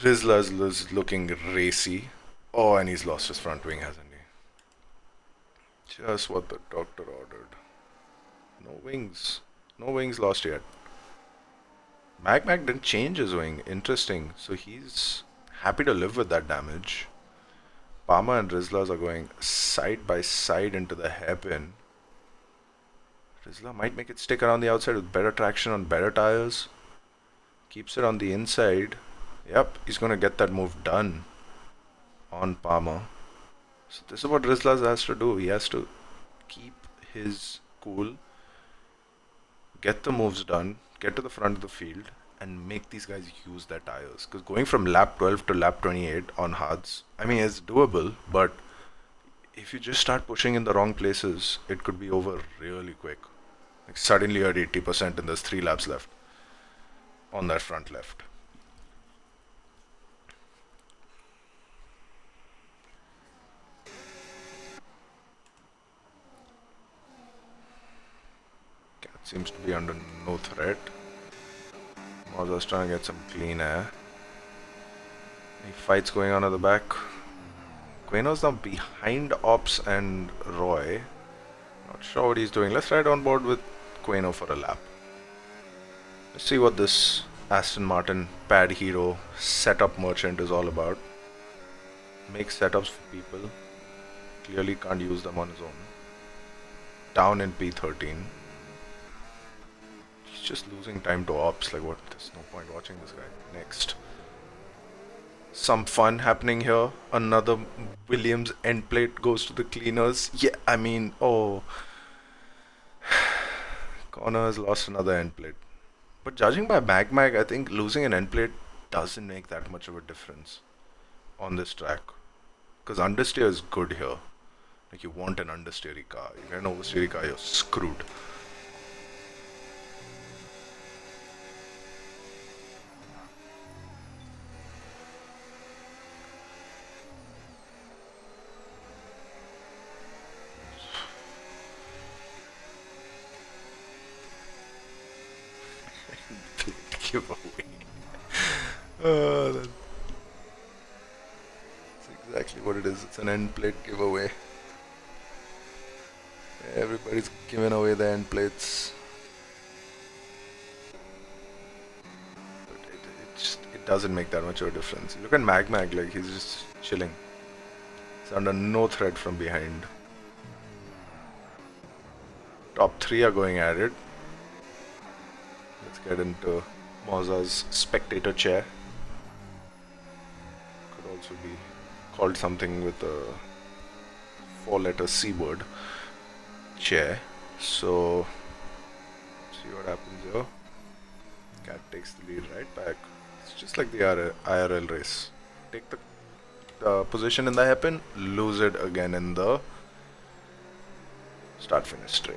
Rizla's looking racy. Oh, and he's lost his front wing, hasn't he? Just what the doctor ordered. No wings. No wings lost yet. Mac didn't change his wing. Interesting. So he's happy to live with that damage. Palmer and Rizlas are going side by side into the hairpin. Rizla might make it stick around the outside with better traction on better tires. Keeps it on the inside. Yep, he's going to get that move done on Palmer. So this is what Rizlas has to do. He has to keep his cool, get the moves done, get to the front of the field, and make these guys use their tires. Because going from lap 12 to lap 28 on hards, I mean, it's doable, but if you just start pushing in the wrong places, it could be over really quick. Like suddenly you're at 80% and there's 3 laps left on that front left. Cat seems to be under no threat. Mazda's trying to get some clean air. Any fights going on at the back? Queno's now behind Ops and Roy. Not sure what he's doing. Let's ride on board with Queno for a lap. Let's see what this Aston Martin Pad Hero setup merchant is all about. Makes setups for people. Clearly can't use them on his own. Down in P13. He's just losing time to Ops. Like what? There's no point watching this guy. Next. Some fun happening here. Another Williams end plate goes to the cleaners. Yeah, I mean, oh. Connor has lost another end plate. But judging by Mag, I think losing an end plate doesn't make that much of a difference on this track. Because understeer is good here. Like you want an understeery car. You get an oversteery car, you're screwed. Giveaway. That's exactly what it is. It's an end plate giveaway. Everybody's giving away their end plates. But it doesn't make that much of a difference. Look at Mag, like he's just chilling. He's under no threat from behind. Top 3 are going at it. Let's get into Moza's spectator chair. Could also be called something with a 4-letter C word. Chair. So, see what happens here. Cat takes the lead right back. It's just like the IRL race. Take the position in the hairpin, lose it again in the start-finish straight.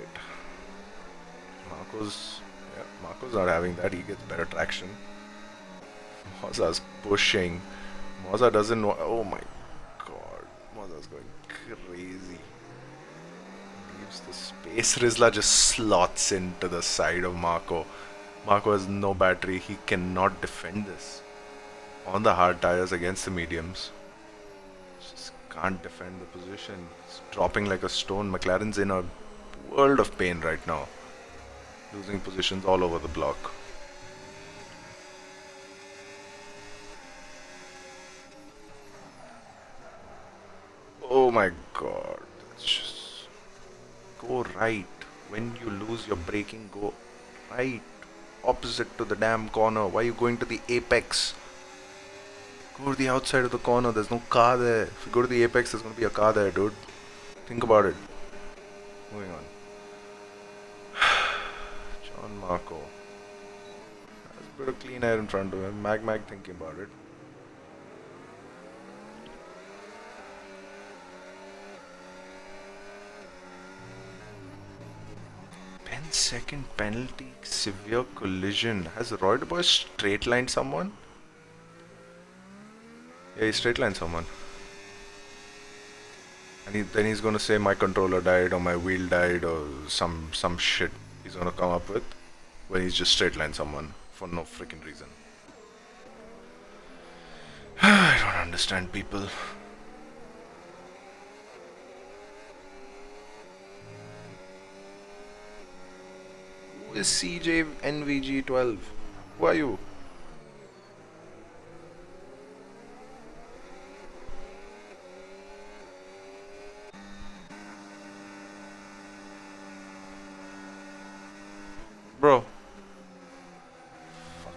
Marco's not having that. He gets better traction. Moza's pushing. Moza doesn't know. Oh my god. Moza's going crazy. Leaves the space. Rizla just slots into the side of Marco. Marco has no battery. He cannot defend this. On the hard tires against the mediums. Just can't defend the position. It's dropping like a stone. McLaren's in a world of pain right now. Losing positions all over the block. Oh my god. Just go right. When you lose your braking, go right. Opposite to the damn corner. Why are you going to the apex? Go to the outside of the corner. There's no car there. If you go to the apex, there's going to be a car there, dude. Think about it. Moving on. John Marco. There's a bit of clean air in front of him. Mag thinking about it. Second penalty, severe collision. Has Roy Du Bois straight lined someone? Yeah, he straight lined someone. And then he's gonna say my controller died or my wheel died or some shit he's gonna come up with when he's just straight lined someone for no freaking reason. I don't understand people. Who is CJ NVG12? Who are you? Bro. Fuck.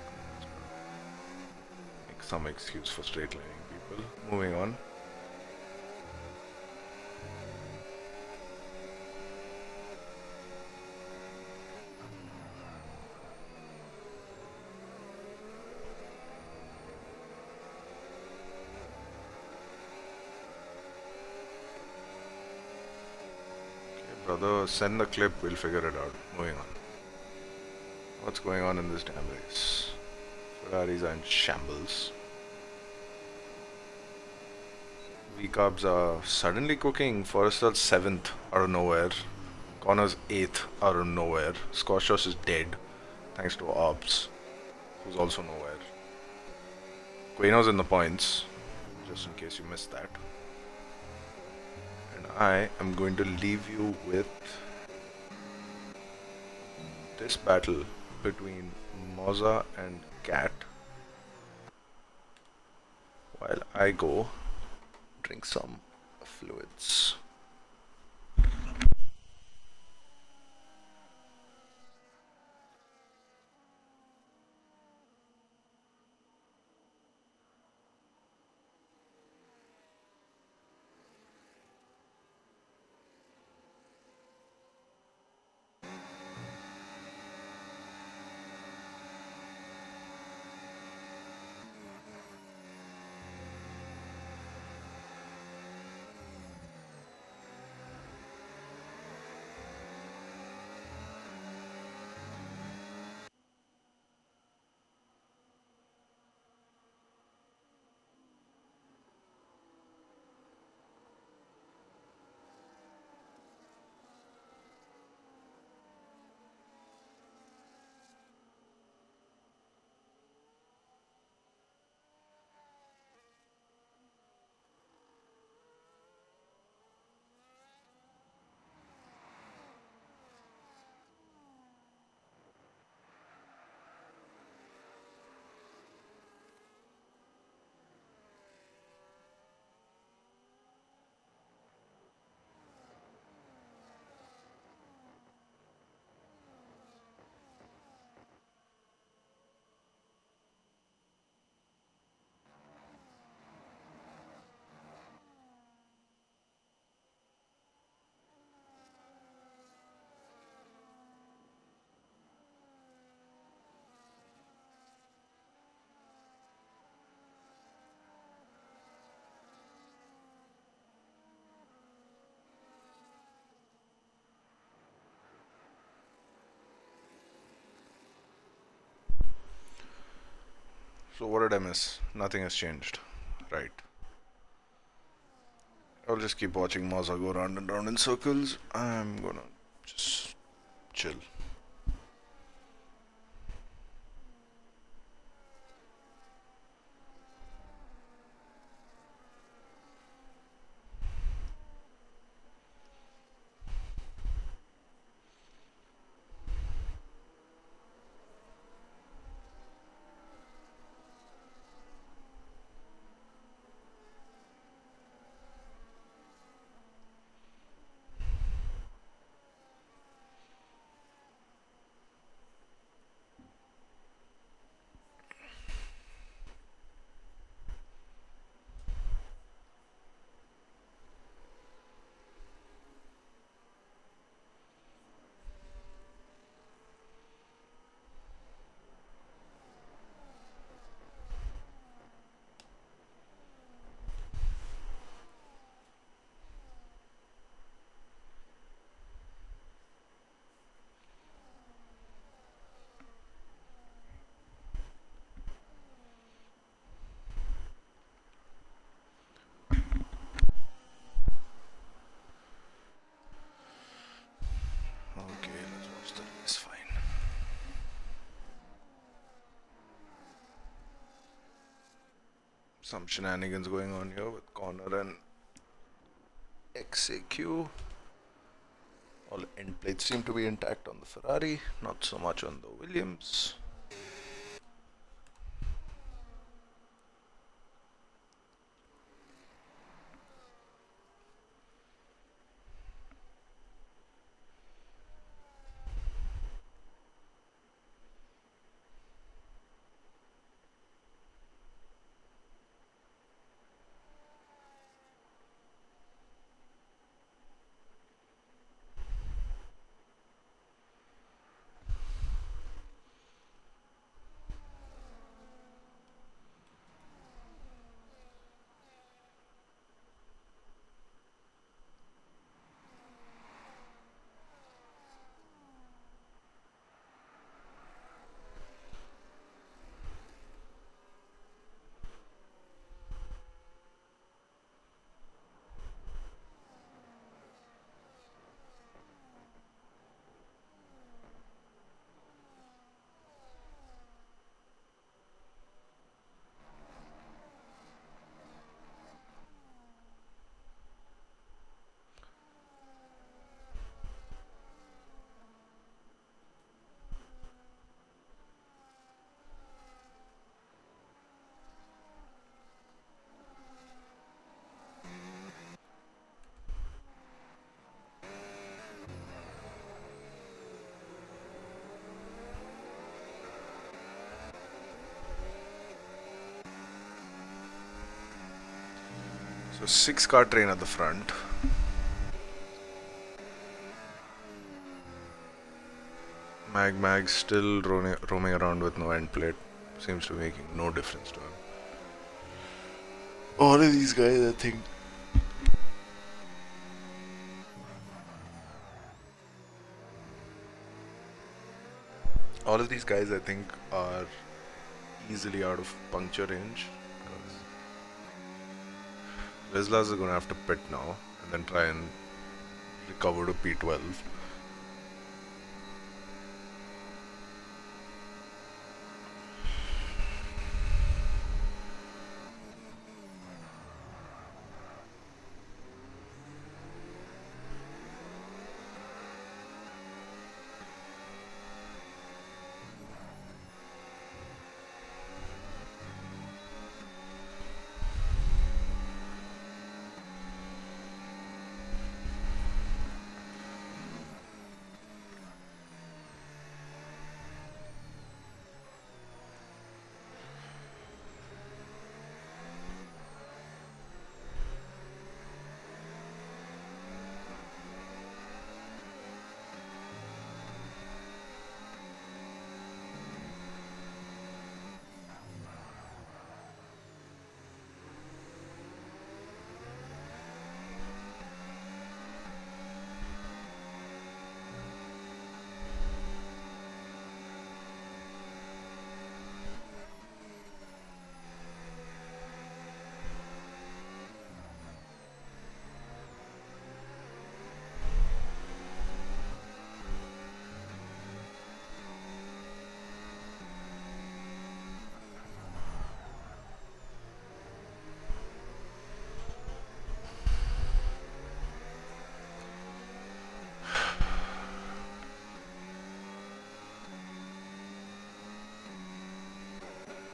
Make some excuse for straight lining people. Moving on. Send the clip, we'll figure it out. Moving on. What's going on in this damn race? Ferraris are in shambles. V-carbs are suddenly cooking. Forrester's 7th out of nowhere. Connor's 8th out of nowhere. Scorchos is dead thanks to Ops, who's also nowhere. Queno's in the points, just in case you missed that. And I am going to leave you with this battle between Moza and Cat while I go drink some fluids. So what did I miss? Nothing has changed, right? I'll just keep watching Moza go round and round in circles. I'm gonna just chill. Okay, let's watch the race. Fine. Some shenanigans going on here with Connor and XAQ. All end plates seem to be intact on the Ferrari, not so much on the Williams. So 6-car train at the front. Mag still roaming around with no end plate. Seems to be making no difference to him. All of these guys, I think. All of these guys, I think, are easily out of puncture range. Rizlas are going to have to pit now and then try and recover to P12.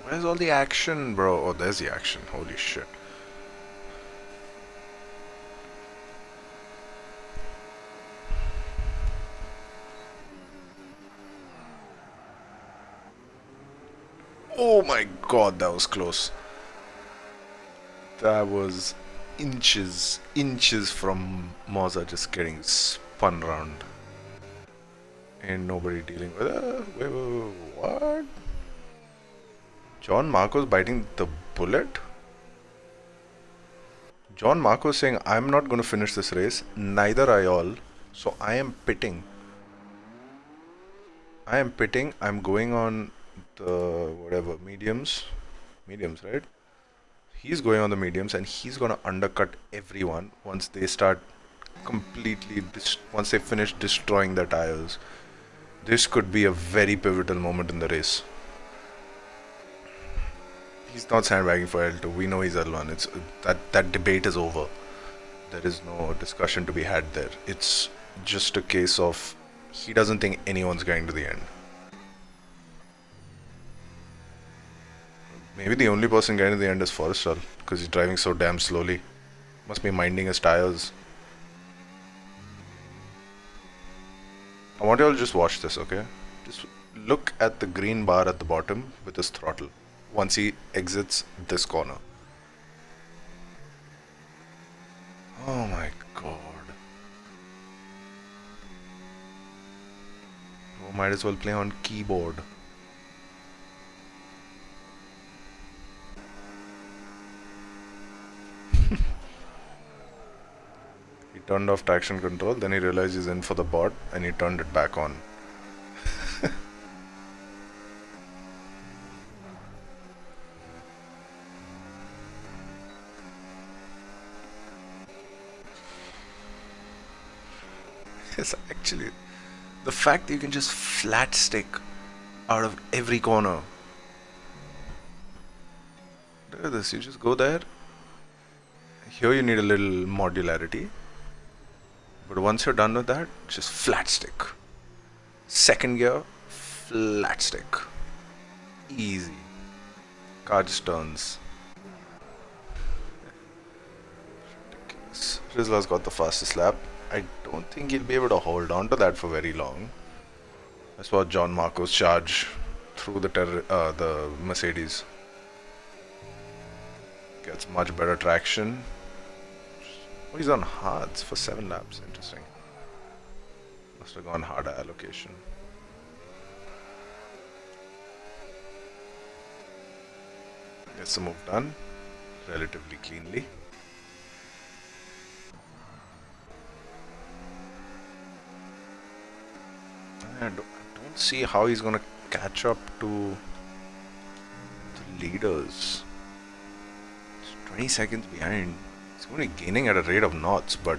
Where's all the action, bro? Oh, there's the action. Holy shit. Oh my god, that was close. That was inches from Moza just getting spun round. Ain't nobody dealing with wait, what? John Marco's biting the bullet? John Marco saying, I'm not going to finish this race, neither are y'all, so I am pitting. I'm going on the whatever, mediums, right? He's going on the mediums and he's going to undercut everyone once they start once they finish destroying their tires. This could be a very pivotal moment in the race. He's not sandbagging for L2. We know he's L1. It's that debate is over. There is no discussion to be had there. It's just a case of he doesn't think anyone's getting to the end. Maybe the only person getting to the end is Forrestal because he's driving so damn slowly. Must be minding his tires. I want you all to just watch this, okay? Just look at the green bar at the bottom with his throttle once he exits this corner. Oh my god. Oh, might as well play on keyboard. He turned off traction control, then he realized he's in for the bot and he turned it back on. Yes, actually, the fact that you can just flat stick out of every corner. Look at this, you just go there. Here you need a little modularity. But once you're done with that, just flat stick. Second gear, flat stick. Easy. Car just turns. Rizla's got the fastest lap. I don't think he'll be able to hold on to that for very long. I saw John Marco's charge through the Mercedes. Gets much better traction. Oh, he's on hards for 7 laps. Interesting. Must have gone harder allocation. Gets the move done relatively cleanly. I don't see how he's gonna catch up to the leaders. He's 20 seconds behind. He's going to be gaining at a rate of knots, but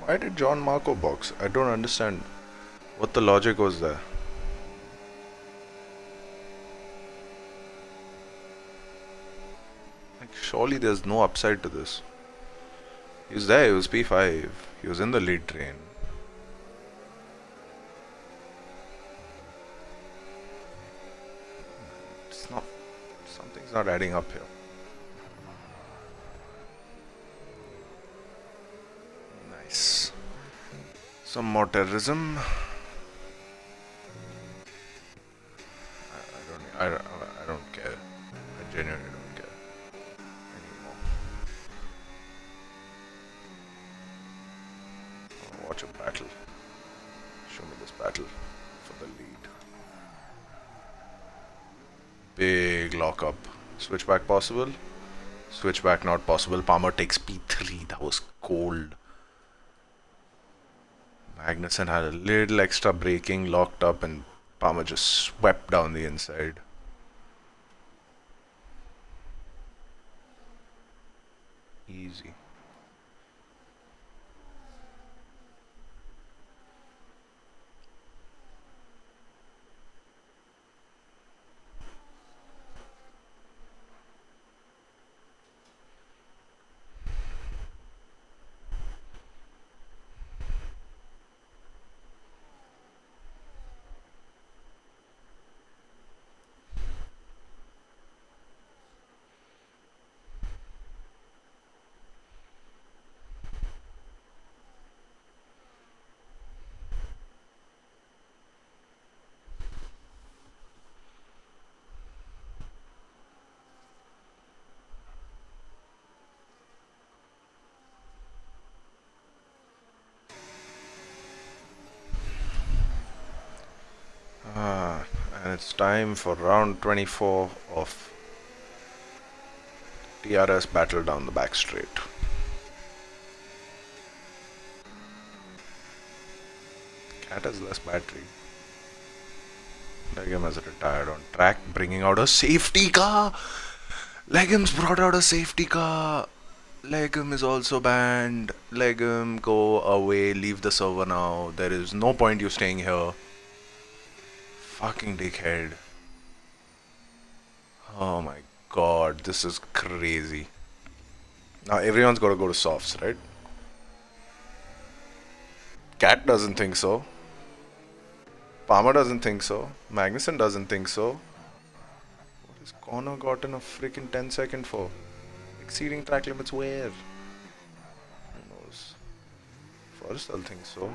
why did John Marco box? I don't understand what the logic was there. Like, surely there's no upside to this. He was there, he was P5, he was in the lead train. It's not, something's not adding up here. Nice. Some more terrorism. I don't care. I genuinely don't care anymore. Watch a battle. Show me this battle for the lead. Big lockup. Switchback possible? Switchback not possible. Palmer takes P3. That was cold. Magnussen had a little extra braking, locked up, and Palmer just swept down the inside. Easy. And it's time for round 24 of TRS battle down the back straight. Cat has less battery. Legum has retired on track, bringing out a safety car. Legum's brought out a safety car. Legum is also banned. Legum, go away, leave the server now. There is no point you staying here. Fucking dickhead. Oh my god, this is crazy. Now everyone's got to go to softs, right? Cat doesn't think so. Palmer doesn't think so. Magnussen doesn't think so. What is Connor gotten a freaking 10-second for? Exceeding track limits where? Who knows? Forrestal thinks so.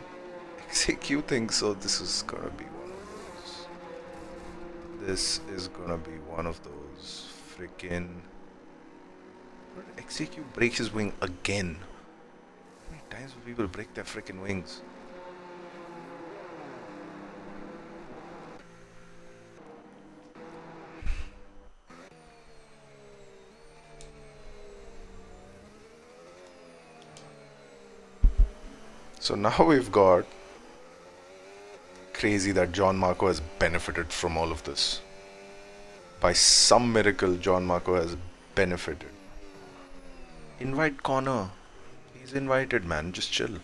XAQ thinks so. This is gonna be one of those. This is gonna be one of those freaking. XAQ breaks his wing again. How many times will people break their freaking wings? So now we've got crazy that John Marco has benefited from all of this. By some miracle, John Marco has benefited. Invite Connor. He's invited, man. Just chill.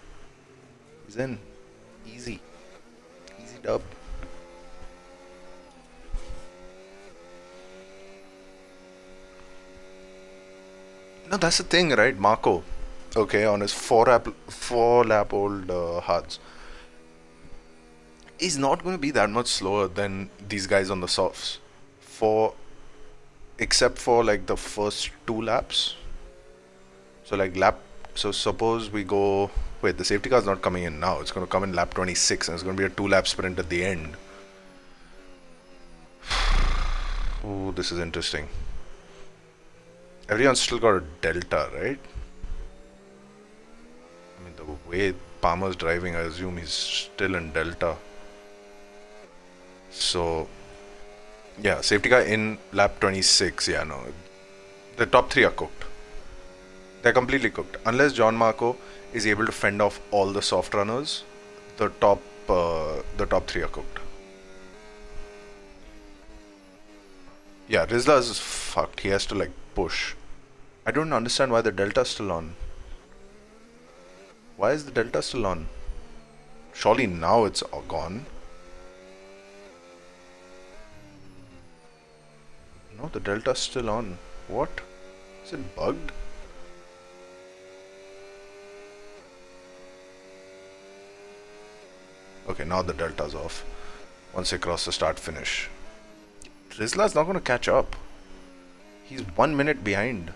He's in. Easy. Easy dub. No, that's the thing, right? Marco. Okay, on his four lap old hards. He's not going to be that much slower than these guys on the softs. For except for like the first two laps. So like lap. So suppose we go. Wait, the safety car is not coming in now. It's going to come in lap 26, and it's going to be a 2 lap sprint at the end. Oh, this is interesting. Everyone's still got a delta, right? I mean, the way Palmer's driving, I assume he's still in delta. So, yeah, safety car in lap 26. Yeah, no. The top three are cooked. They're completely cooked. Unless John Marco is able to fend off all the soft runners, the top three are cooked. Yeah, Rizla is fucked. He has to like push. I don't understand why the delta's still on. Why is the delta still on? Surely now it's all gone. No, the delta's still on. What? Is it bugged? Okay, now the delta's off. Once they cross the start finish. Rizla's not going to catch up. He's 1 minute behind.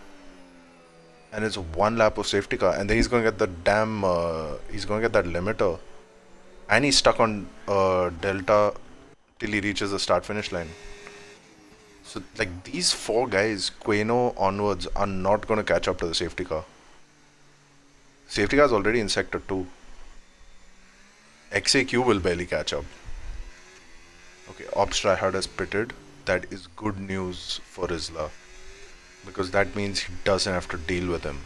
And it's 1 lap of safety car. And then he's going to get the damn... he's going to get that limiter. And he's stuck on delta till he reaches the start finish line. So like these four guys, Queno onwards, are not going to catch up to the safety car. Safety car is already in sector 2. XAQ will barely catch up. Okay, Ops Tryhard has pitted. That is good news for Rizla. Because that means he doesn't have to deal with him.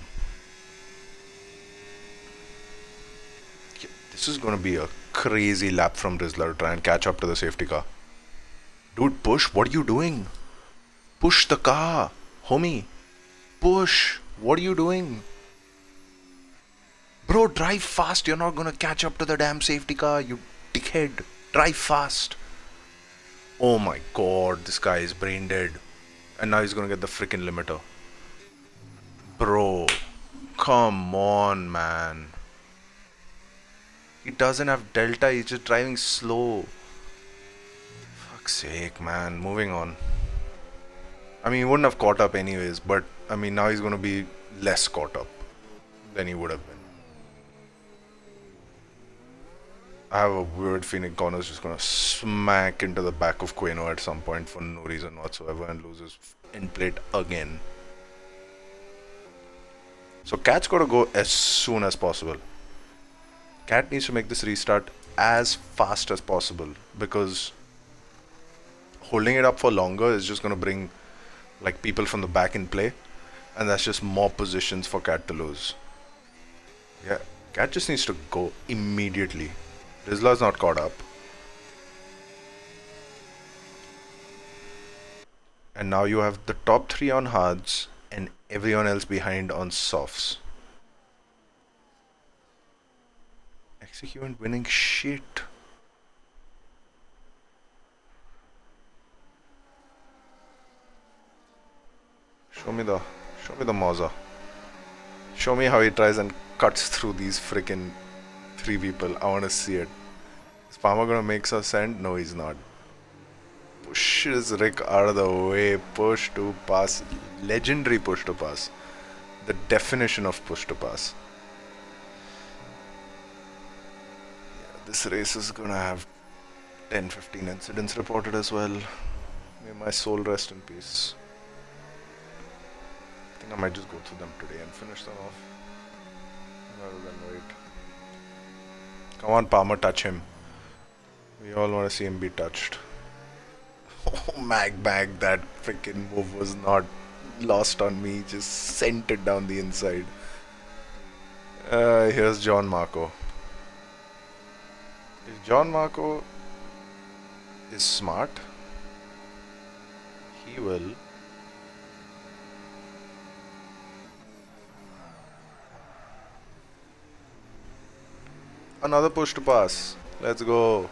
Yeah, this is going to be a crazy lap from Rizla to try and catch up to the safety car. Dude, push. What are you doing? Push the car. Homie. Push. What are you doing? Bro, drive fast. You're not going to catch up to the damn safety car, you dickhead. Drive fast. Oh my god, this guy is brain dead. And now he's going to get the freaking limiter. Bro, come on, man. He doesn't have delta, he's just driving slow. Fuck's sake, man. Moving on. I mean, he wouldn't have caught up anyways, but I mean, now he's going to be less caught up than he would have been. I have a weird feeling Connor's just going to smack into the back of Queno at some point for no reason whatsoever and loses in plate again. So Cat's got to go as soon as possible. Cat needs to make this restart as fast as possible because holding it up for longer is just going to bring like people from the back in play, and that's just more positions for Cat to lose. Yeah, Cat just needs to go immediately. Rizla's not caught up. And now you have the top three on hards and everyone else behind on softs. Execute winning shit. Show me the Moza. Show me how he tries and cuts through these freaking 3 people. I want to see it. Is Palmer gonna make us send? No, he's not. Pushes Rick out of the way. Push to pass. Legendary push to pass. The definition of push to pass. Yeah, this race is gonna have 10-15 incidents reported as well. May my soul rest in peace. I think I might just go through them today and finish them off rather than wait. Come on, Palmer, touch him. We all want to see him be touched. Oh, Mag, that freaking move was not lost on me. Just sent it down the inside. Here's John Marco. If John Marco is smart, He will. Another push to pass. Let's go.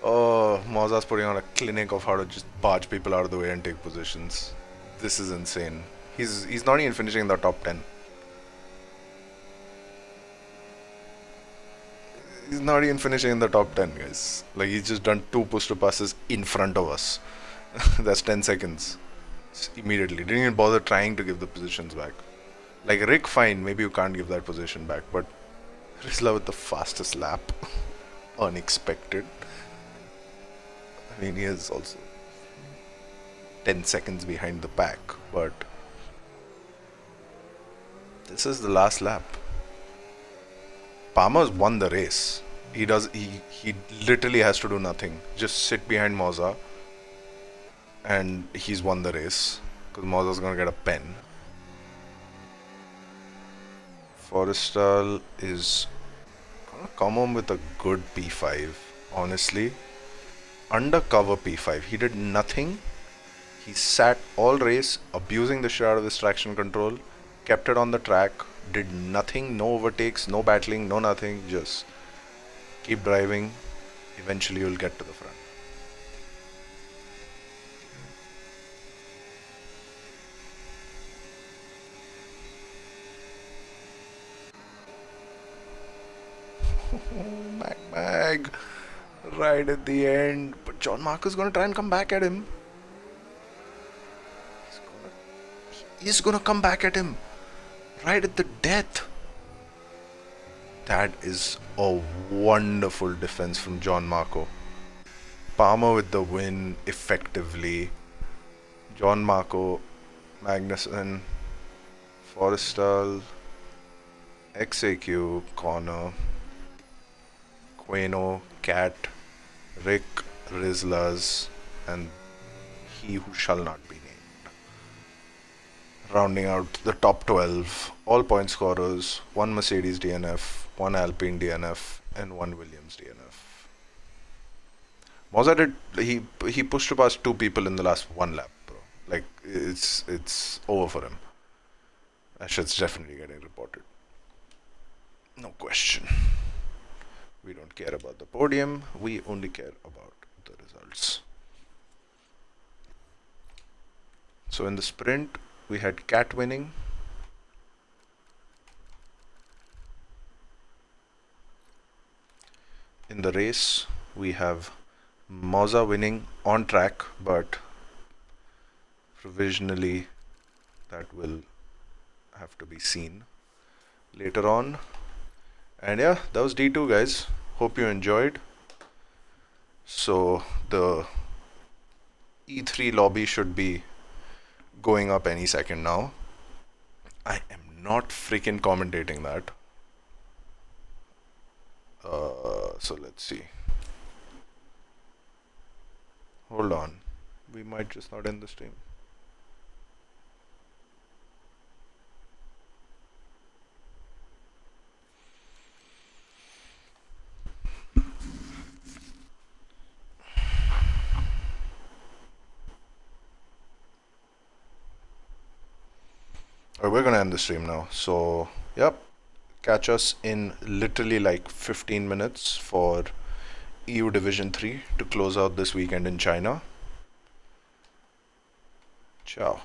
Oh, Moza's putting on a clinic of how to just barge people out of the way and take positions. This is insane. He's not even finishing in the top 10. He's not even finishing in the top 10, guys. Like, he's just done 2 push to passes in front of us. That's 10 seconds. Immediately. Didn't even bother trying to give the positions back. Like, Rick, fine, maybe you can't give that position back, but Rizla with the fastest lap. Unexpected. I mean, he is also 10 seconds behind the pack, but this is the last lap. Palmer's won the race. He literally has to do nothing. Just sit behind Moza and he's won the race because Moza's gonna get a pen. Forrestal is gonna come home with a good P5, honestly. Undercover P5. He did nothing. He sat all race, abusing the shit out of his traction control, kept it on the track, did nothing, no overtakes, no battling, no nothing, just keep driving. Eventually you'll get to the front. Mag, right at the end. But John Marco's gonna try and come back at him. He's gonna come back at him. Right at the death. That is a wonderful defense from John Marco. Palmer with the win effectively. John Marco, Magnussen, Forrestal, XAQ, Connor, Queno, Cat, Rick, Rizlas, and he who shall not be named. Rounding out the top 12, all point scorers, 1 Mercedes DNF, 1 Alpine DNF, and 1 Williams DNF. Moza did he pushed to pass 2 people in the last 1 lap, bro. Like it's over for him. That shit's definitely getting reported. No question. We don't care about the podium, we only care about the results. So in the sprint, we had Cat winning. In the race, we have Moza winning on track, but provisionally that will have to be seen later on. And yeah, that was D2, guys. Hope you enjoyed. So the E3 lobby should be going up any second now. I am not freaking commentating that. So let's see. Hold on. We might just not end the stream. Alright, we're gonna end the stream now. So, yep. Catch us in literally like 15 minutes for EU Division 3 to close out this weekend in China. Ciao.